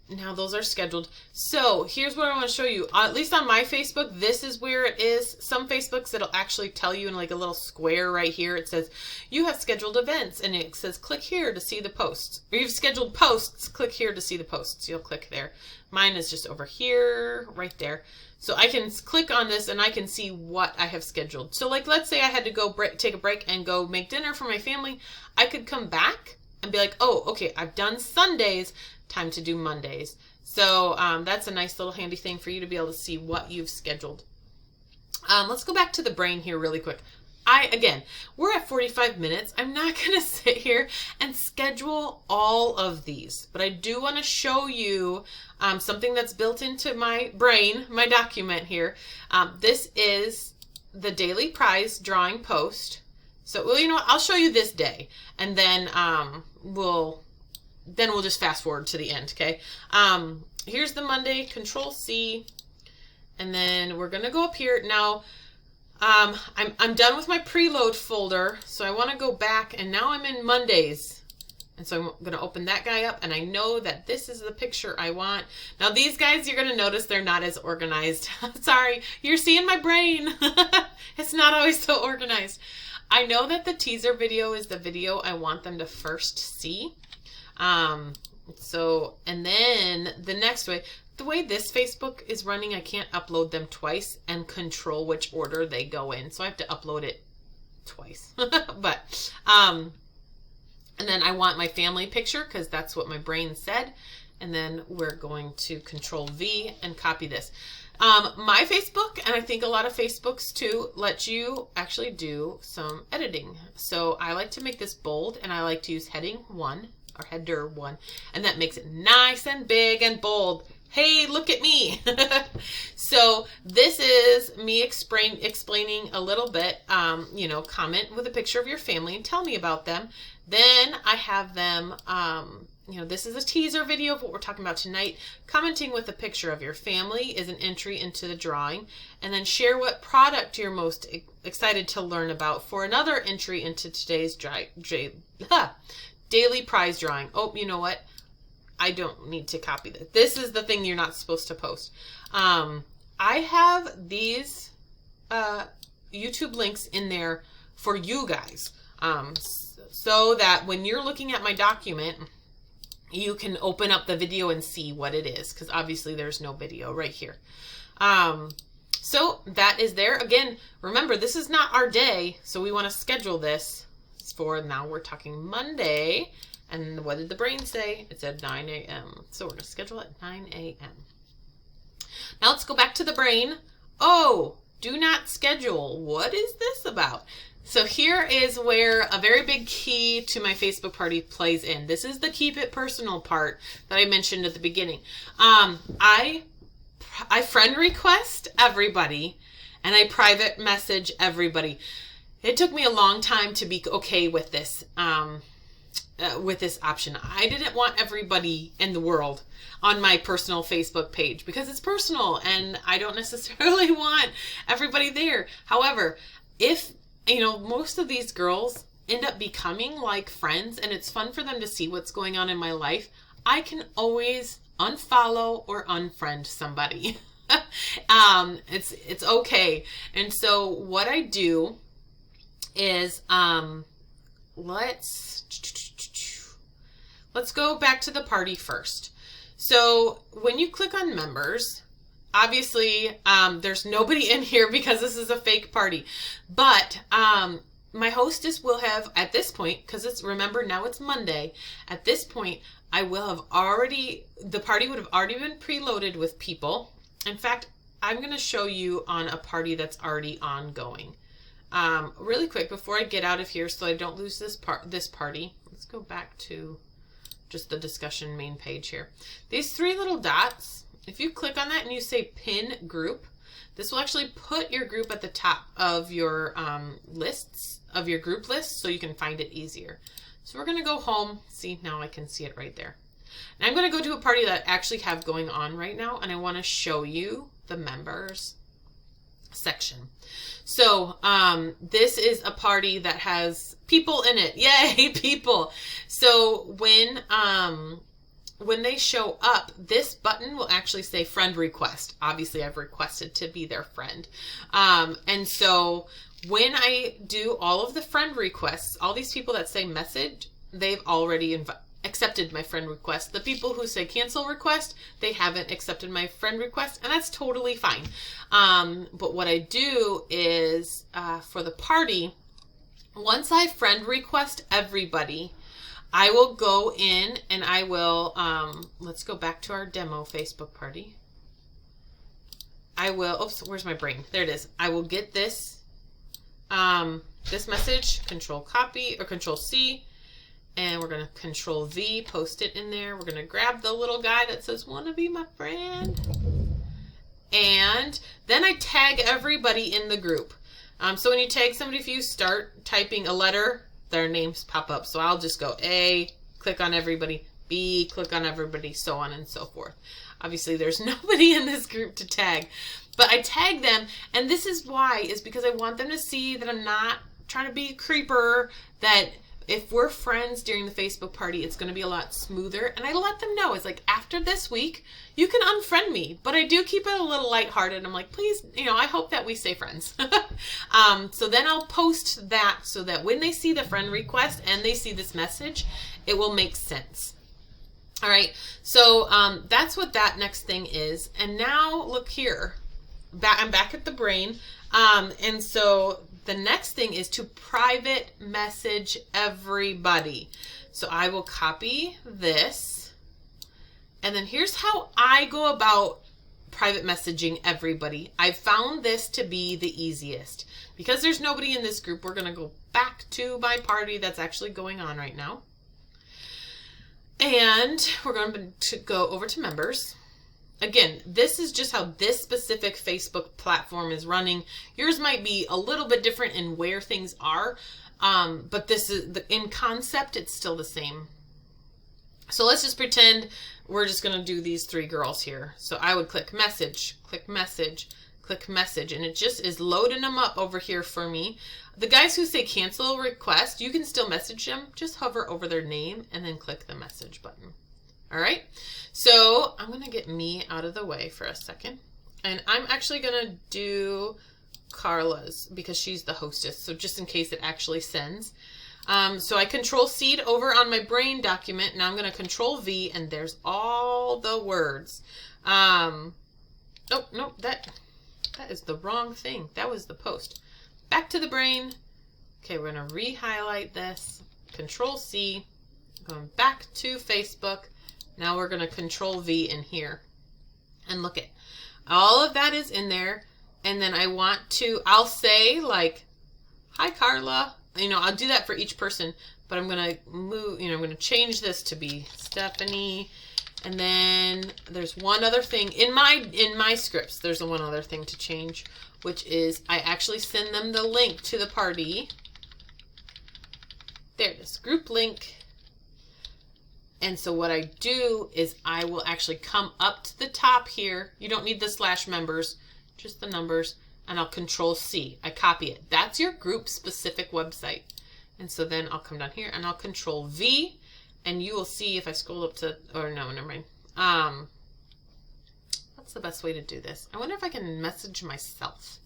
Now those are scheduled. So here's what I want to show you. At least on my Facebook, this is where it is. Some Facebooks, it'll actually tell you in like a little square right here. It says, you have scheduled events. And it says, click here to see the posts. Or you've scheduled posts, click here to see the posts. You'll click there. Mine is just over here, right there. So I can click on this and I can see what I have scheduled. So like, let's say I had to go take a break and go make dinner for my family. I could come back and be like, oh, okay, I've done Sundays. Time to do Mondays. So that's a nice little handy thing for you to be able to see what you've scheduled. Let's go back to the brain here really quick. Again, we're at 45 minutes. I'm not going to sit here and schedule all of these, but I do want to show you something that's built into my brain, my document here. This is the daily prize drawing post. So, well, you know what? I'll show you this day, and then we'll just fast forward to the end, okay? Here's the Monday, Control C, and then we're gonna go up here. Now, I'm done with my preload folder, so I wanna go back, and now I'm in Mondays. And so I'm gonna open that guy up, and I know that this is the picture I want. Now these guys, you're gonna notice they're not as organized. Sorry, you're seeing my brain. It's not always so organized. I know that the teaser video is the video I want them to first see. So, and then the next way, the way this Facebook is running, I can't upload them twice and control which order they go in. So I have to upload it twice. But, and then I want my family picture because that's what my brain said. And then we're going to Control V and copy this. My Facebook, and I think a lot of Facebooks too, let you actually do some editing. So I like to make this bold, and I like to use heading 1 or header 1, and that makes it nice and big and bold. Hey, look at me. So this is me explaining a little bit, you know, comment with a picture of your family and tell me about them. Then I have them, you know, this is a teaser video of what we're talking about tonight. Commenting with a picture of your family is an entry into the drawing. And then share what product you're most excited to learn about for another entry into today's daily prize drawing. Oh, you know what? I don't need to copy this. This is the thing you're not supposed to post. I have these YouTube links in there for you guys. So that when you're looking at my document, you can open up the video and see what it is, because obviously there's no video right here. So that is there. Again, remember, this is not our day, so we want to schedule this for, now we're talking Monday, and what did the brain say? It said 9 a.m. So we're going to schedule it 9 a.m. Now let's go back to the brain. Oh, do not schedule. What is this about? So here is where a very big key to my Facebook party plays in. This is the keep it personal part that I mentioned at the beginning. I friend request everybody, and I private message everybody. It took me a long time to be okay with this option. I didn't want everybody in the world on my personal Facebook page because it's personal, and I don't necessarily want everybody there. However, if you know, most of these girls end up becoming like friends, and it's fun for them to see what's going on in my life, I can always unfollow or unfriend somebody. It's okay. And so what I do is let's go back to the party first. So when you click on members, obviously, there's nobody in here because this is a fake party. But my hostess will have, at this point, because it's, remember, now it's Monday. At this point, I will have already, the party would have already been preloaded with people. In fact, I'm going to show you on a party that's already ongoing. Really quick, before I get out of here so I don't lose this party, let's go back to just the discussion main page here. These 3 little dots, if you click on that and you say pin group, this will actually put your group at the top of your lists, of your group list, so you can find it easier. So we're going to go home. See, now I can see it right there. And I'm going to go to a party that I actually have going on right now, and I want to show you the members section. So this is a party that has people in it. Yay, people. So when they show up, this button will actually say friend request. Obviously, I've requested to be their friend. And so when I do all of the friend requests, all these people that say message, they've already accepted my friend request. The people who say cancel request, they haven't accepted my friend request, and that's totally fine. But what I do is for the party, once I friend request everybody, I will go in and I will, let's go back to our demo Facebook party. I will, oops, where's my brain? There it is. I will get this, this message, control copy or control C, and we're going to control V, post it in there. We're going to grab the little guy that says, wanna be my friend? And then I tag everybody in the group. So when you tag somebody, if you start typing a letter, their names pop up. So I'll just go A, click on everybody, B, click on everybody, so on and so forth. Obviously, there's nobody in this group to tag, but I tag them, and this is why, is because I want them to see that I'm not trying to be a creeper, that if we're friends during the Facebook party, it's going to be a lot smoother. And I let them know, it's like, after this week, you can unfriend me, but I do keep it a little lighthearted. I'm like, please, you know, I hope that we stay friends. So then I'll post that so that when they see the friend request and they see this message, it will make sense. All right, so that's what that next thing is. And now look here, I'm back at the brain. And so the next thing is to private message everybody. So I will copy this. And then here's how I go about private messaging everybody. I found this to be the easiest. Because there's nobody in this group, we're going to go back to my party that's actually going on right now. And we're going to go over to members. Again, this is just how this specific Facebook platform is running. Yours might be a little bit different in where things are, but this is in concept, it's still the same. So let's just pretend we're just going to do these 3 girls here. So I would click message, click message, click message, and it just is loading them up over here for me. The guys who say cancel request, you can still message them. Just hover over their name and then click the message button. All right. So I'm going to get me out of the way for a second. And I'm actually going to do Carla's because she's the hostess. So just in case it actually sends. So I control C over on my brain document. Now I'm going to control V and there's all the words. Oh, no, that is the wrong thing. That was the post. Back to the brain. Okay, we're going to re-highlight this. Control C. Going back to Facebook. Now we're going to control V in here. And look at all of that is in there. And then I want to, I'll say like, hi Carla. You know, I'll do that for each person. But I'm going to move, you know, I'm going to change this to be Stephanie. And then there's one other thing in my scripts. There's one other thing to change, which is I actually send them the link to the party. There it is, group link. And so what I do is I will actually come up to the top here. You don't need the /members, just the numbers, and I'll control C. I copy it. That's your group specific website. And so then I'll come down here and I'll control V. And you will see if I scroll up to, or no, never mind. What's the best way to do this? I wonder if I can message myself.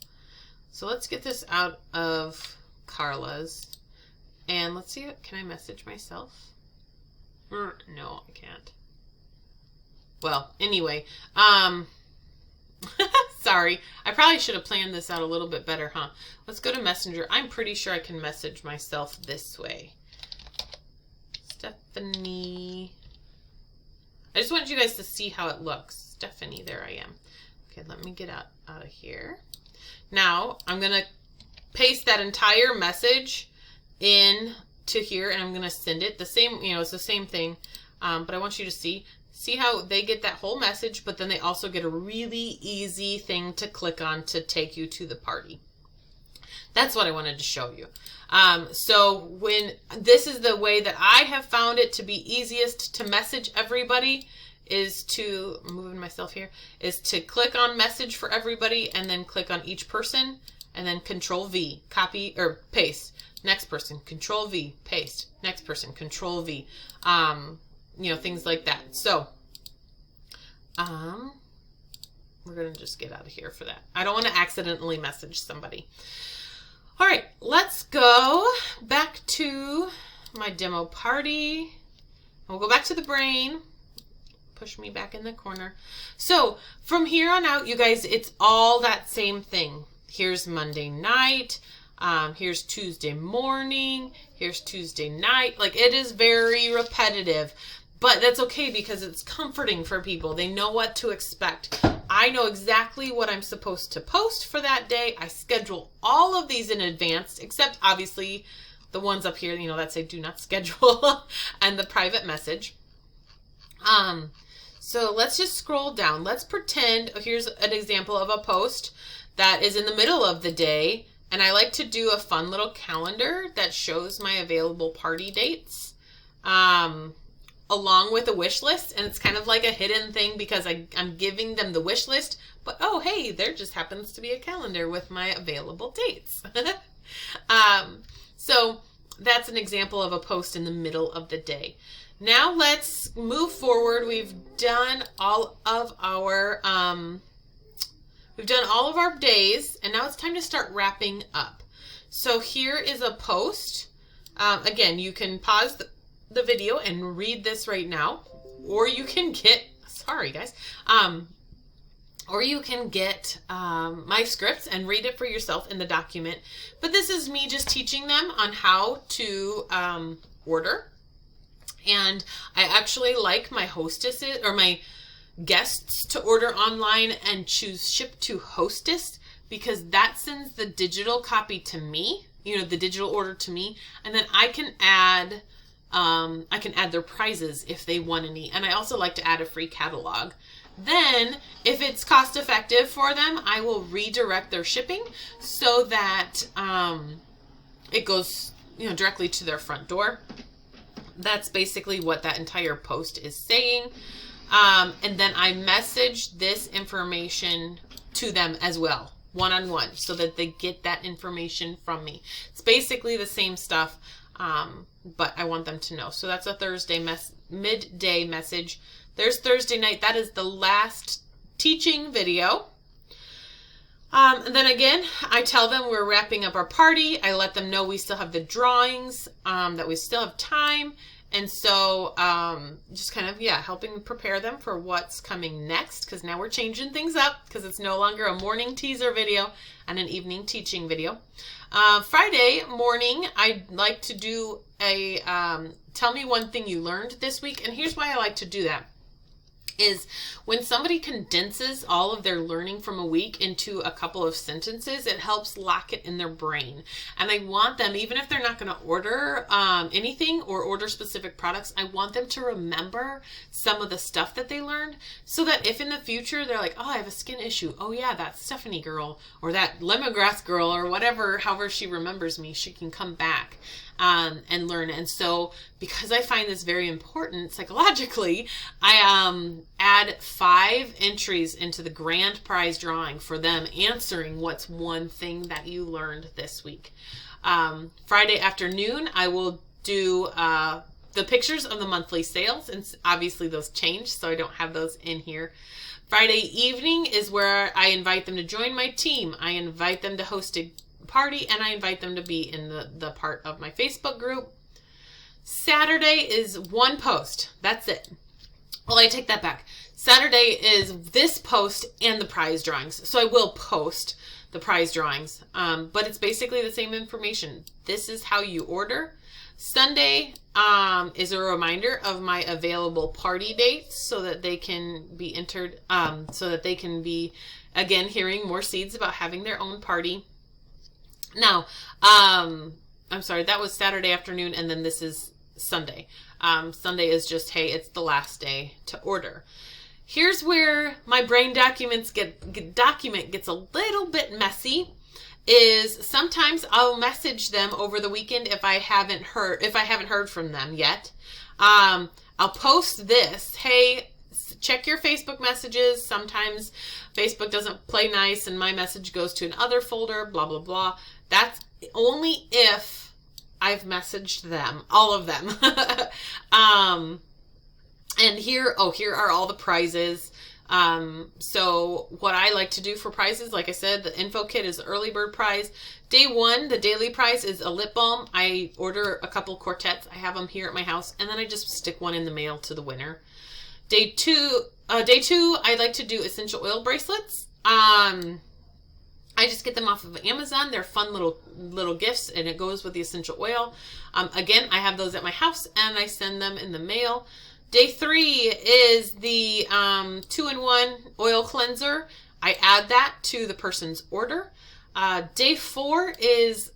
So let's get this out of Carla's. And let's see, can I message myself? No, I can't. Well, anyway, sorry. I probably should have planned this out a little bit better, huh? Let's go to Messenger. I'm pretty sure I can message myself this way. Stephanie. I just want you guys to see how it looks. Stephanie, there I am. Okay, let me get out of here. Now, I'm going to paste that entire message in to here, and I'm going to send it. The same, you know, it's the same thing, but I want you to see how they get that whole message, but then they also get a really easy thing to click on to take you to the party. That's what I wanted to show you. So when this is the way that I have found it to be easiest to message everybody is to, I'm moving myself here, is to click on message for everybody and then click on each person and then control V, copy or paste. Next person, control V, paste. Next person, control V. You know, things like that. So, we're going to just get out of here for that. I don't want to accidentally message somebody. All right, let's go back to my demo party. We'll go back to the brain. Push me back in the corner. So from here on out, you guys, it's all that same thing. Here's Monday night. Here's Tuesday morning. Here's Tuesday night. Like, it is very repetitive, but that's okay because it's comforting for people. They know what to expect. I know exactly what I'm supposed to post for that day. I schedule all of these in advance, except obviously the ones up here, you know, that say do not schedule and the private message. So let's just scroll down. Let's pretend, here's an example of a post that is in the middle of the day. And I like to do a fun little calendar that shows my available party dates, along with a wish list. And it's kind of like a hidden thing because I'm giving them the wish list, but oh, hey, there just happens to be a calendar with my available dates. So that's an example of a post in the middle of the day. Now let's move forward. We've done all of our, days, and now it's time to start wrapping up. So here is a post. Again, you can pause the video and read this right now. or you can get, sorry guys, or you can get my scripts and read it for yourself in the document. But this is me just teaching them on how to order. And I actually like my hostesses or my guests to order online and choose ship to hostess, because that sends the digital copy to me, you know, the digital order to me, and then I can add their prizes if they want any. And I also like to add a free catalog. Then, if it's cost effective for them, I will redirect their shipping so that it goes, you know, directly to their front door. That's basically what that entire post is saying. And then I message this information to them as well, one-on-one, so that they get that information from me. It's basically the same stuff, but I want them to know. So that's a Thursday midday message. There's Thursday night. That is the last teaching video. And then again, I tell them we're wrapping up our party. I let them know we still have the drawings, that we still have time. And so just kind of, helping prepare them for what's coming next, because now we're changing things up, because it's no longer a morning teaser video and an evening teaching video. Friday morning, I'd like to do a tell me one thing you learned this week. And here's why I like to do that. Is when somebody condenses all of their learning from a week into a couple of sentences, it helps lock it in their brain. And I want them, even if they're not going to order anything or order specific products, I want them to remember some of the stuff that they learned, so that if in the future they're like, oh, I have a skin issue. Oh yeah, that Stephanie girl or that lemongrass girl or whatever, however she remembers me, she can come back and learn. And so because I find this very important psychologically, I add 5 entries into the grand prize drawing for them answering what's one thing that you learned this week. Friday afternoon, I will do the pictures of the monthly sales, and obviously those change, so I don't have those in here. Friday evening is where I invite them to join my team. I invite them to host a party, and I invite them to be in the part of my Facebook group. Saturday is one post. That's it. Well, I take that back. Saturday is this post and the prize drawings. So I will post the prize drawings, but it's basically the same information. This is how you order. Sunday is a reminder of my available party dates, so that they can be entered, so that they can be, again, hearing more seeds about having their own party. Now, I'm sorry, that was Saturday afternoon, and then this is Sunday. Sunday is just, hey, it's the last day to order. Here's where my brain document gets a little bit messy. Is sometimes I'll message them over the weekend if I haven't heard from them yet. I'll post this, hey, check your Facebook messages. Sometimes Facebook doesn't play nice and my message goes to another folder, blah, blah, blah. That's only if I've messaged them, all of them. And here are all the prizes. So what I like to do for prizes, like I said, the info kit is the early bird prize. Day 1, the daily prize is a lip balm. I order a couple quartets. I have them here at my house, and then I just stick one in the mail to the winner. Day 2, I like to do essential oil bracelets. I just get them off of Amazon. They're fun little gifts, and it goes with the essential oil. Again, I have those at my house, and I send them in the mail. Day 3 is the 2-in-1 oil cleanser. I add that to the person's order. Day 4 is,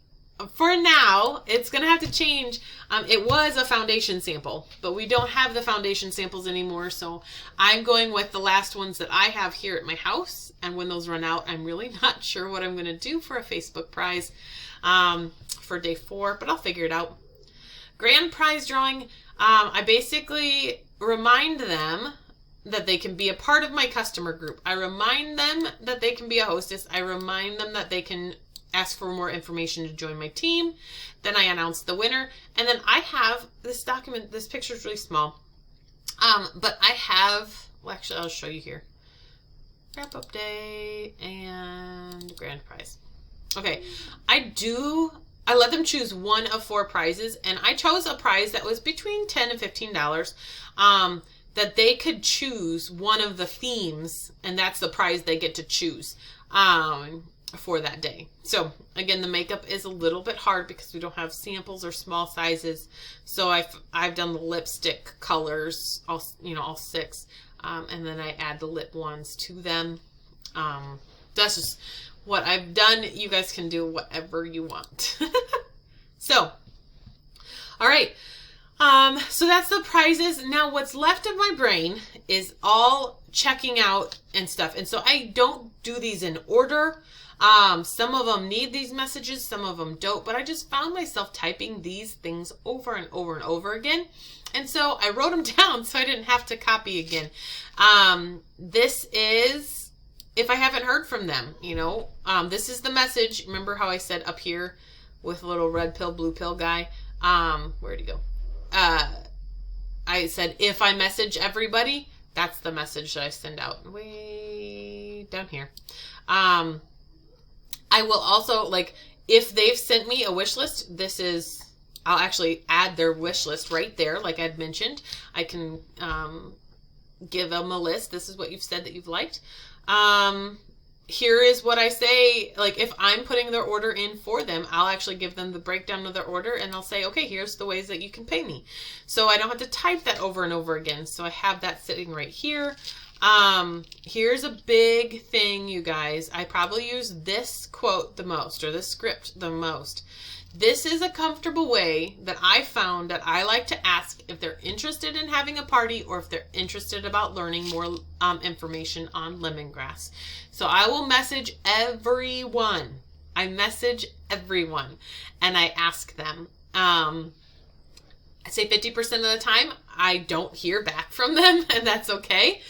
for now, it's going to have to change. It was a foundation sample, but we don't have the foundation samples anymore, so I'm going with the last ones that I have here at my house. And when those run out, I'm really not sure what I'm going to do for a Facebook prize for day 4, but I'll figure it out. Grand prize drawing, I basically remind them that they can be a part of my customer group. I remind them that they can be a hostess. I remind them that they can ask for more information to join my team. Then I announce the winner. And then I have this document. This picture is really small. But I have, well, actually, I'll show you here. Wrap up day and grand prize. Okay. I let them choose one of 4 prizes, and I chose a prize that was between $10 and $15. that they could choose one of the themes, and that's the prize they get to choose for that day. So again, the makeup is a little bit hard because we don't have samples or small sizes. So I've done the lipstick colors, all 6, and then I add the lip ones to them. That's just what I've done. You guys can do whatever you want. So, all right. So that's the prizes. Now what's left of my brain is all checking out and stuff. And so I don't do these in order. Some of them need these messages, some of them don't, but I just found myself typing these things over and over and over again. And so I wrote them down so I didn't have to copy again. This is, if I haven't heard from them, this is the message. Remember how I said up here with a little red pill, blue pill guy? Where'd he go? I said, if I message everybody, that's the message that I send out way down here. I will also, if they've sent me a wish list, I'll actually add their wish list right there. Like I'd mentioned, I can give them a list. This is what you've said that you've liked. Here is what I say. Like if I'm putting their order in for them, I'll actually give them the breakdown of their order and I'll say, okay, here's the ways that you can pay me. So I don't have to type that over and over again. So I have that sitting right here. Here's a big thing, you guys. I probably use this quote the most, or this script the most. This is a comfortable way that I found that I like to ask if they're interested in having a party or if they're interested about learning more information on lemongrass. So I will message everyone. I message everyone and I ask them. I say 50% of the time I don't hear back from them, and that's okay.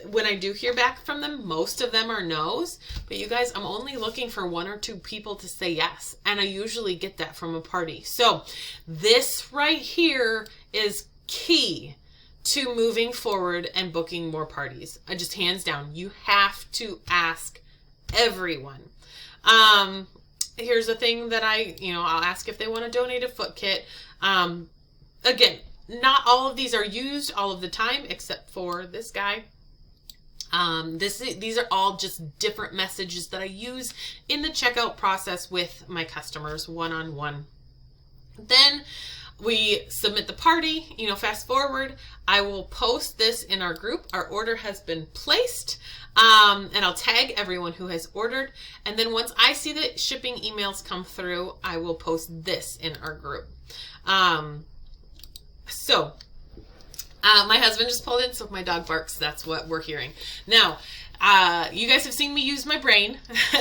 When I do hear back from them, most of them are no's, but you guys, I'm only looking for 1 or 2 people to say yes. And I usually get that from a party. So this right here is key to moving forward and booking more parties. I just hands down, you have to ask everyone. Here's a thing that I'll ask if they want to donate a foot kit. Again, not all of these are used all of the time, except for this guy. These are all just different messages that I use in the checkout process with my customers one-on-one. Then we submit the party, fast forward. I will post this in our group. Our order has been placed. And I'll tag everyone who has ordered. And then once I see the shipping emails come through, I will post this in our group. So my husband just pulled in, so if my dog barks, that's what we're hearing. Now, you guys have seen me use my brain.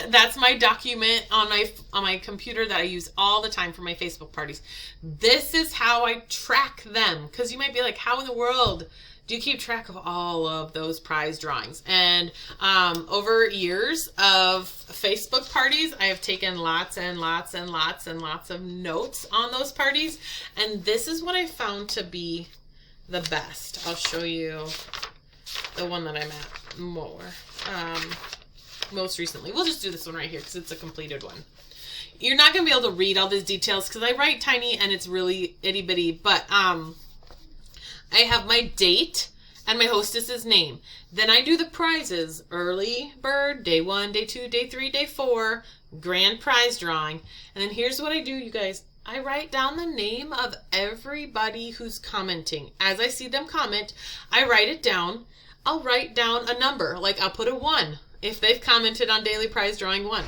That's my document on my computer that I use all the time for my Facebook parties. This is how I track them, because you might be like, how in the world do you keep track of all of those prize drawings? And over years of Facebook parties, I have taken lots and lots and lots and lots of notes on those parties. And this is what I found to be the best. I'll show you the one that I'm at more most recently. We'll just do this one right here because it's a completed one. You're not going to be able to read all these details because I write tiny and it's really itty bitty, but I have my date and my hostess's name. Then I do the prizes: early bird, day 1, day 2, day 3, day 4, grand prize drawing. And then here's what I do, you guys. I write down the name of everybody who's commenting. As I see them comment, I write it down. I'll write down a number. Like I'll put a 1 if they've commented on daily prize drawing 1.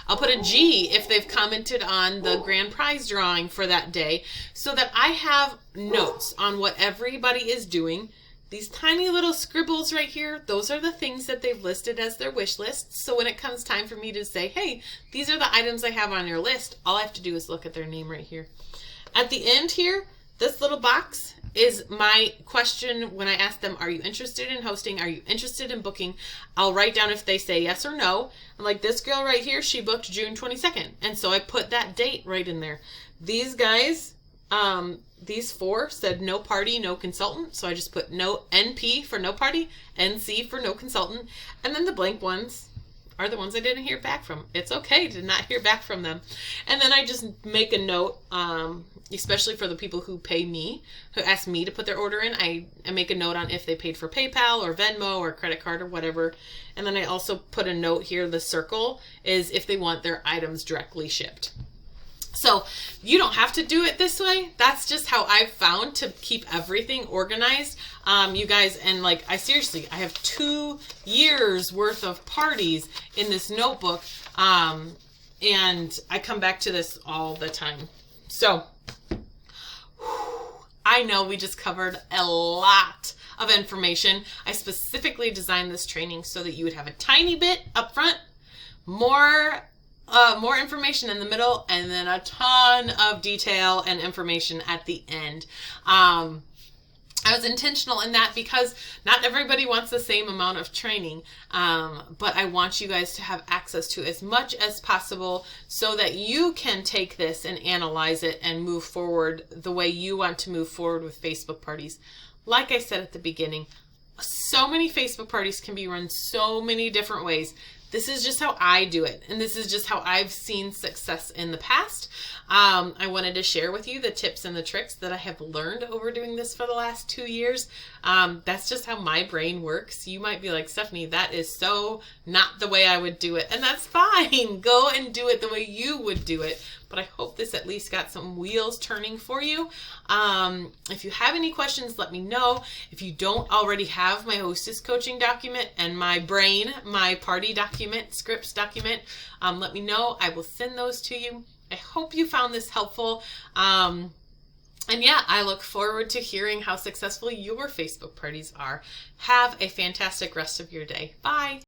I'll put a G if they've commented on the grand prize drawing for that day, so that I have notes on what everybody is doing. These tiny little scribbles right here, those are the things that they've listed as their wish lists. So when it comes time for me to say, hey, these are the items I have on your list, all I have to do is look at their name right here. At the end here, this little box is my question when I ask them, are you interested in hosting? Are you interested in booking? I'll write down if they say yes or no. And like this girl right here, she booked June 22nd. And so I put that date right in there. These guys, these 4 said no party, no consultant. So I just put no NP for no party, NC for no consultant. And then the blank ones are the ones I didn't hear back from. It's okay to not hear back from them. And then I just make a note especially for the people who pay me, who ask me to put their order in. I make a note on if they paid for PayPal or Venmo or credit card or whatever. And then I also put a note here, the circle is if they want their items directly shipped. So you don't have to do it this way. That's just how I've found to keep everything organized. You guys, and like, I have 2 years worth of parties in this notebook. And I come back to this all the time. So I know we just covered a lot of information. I specifically designed this training so that you would have a tiny bit up front, more information in the middle, and then a ton of detail and information at the end. I was intentional in that because not everybody wants the same amount of training, but I want you guys to have access to as much as possible so that you can take this and analyze it and move forward the way you want to move forward with Facebook parties. Like I said at the beginning, so many Facebook parties can be run so many different ways. This is just how I do it, and this is just how I've seen success in the past. I wanted to share with you the tips and the tricks that I have learned over doing this for the last 2 years. That's just how my brain works. You might be like, Stephanie, that is so not the way I would do it, and that's fine. Go and do it the way you would do it. But I hope this at least got some wheels turning for you. If you have any questions, let me know. If you don't already have my hostess coaching document and my party document, scripts document, let me know. I will send those to you. I hope you found this helpful. And yeah, I look forward to hearing how successful your Facebook parties are. Have a fantastic rest of your day. Bye.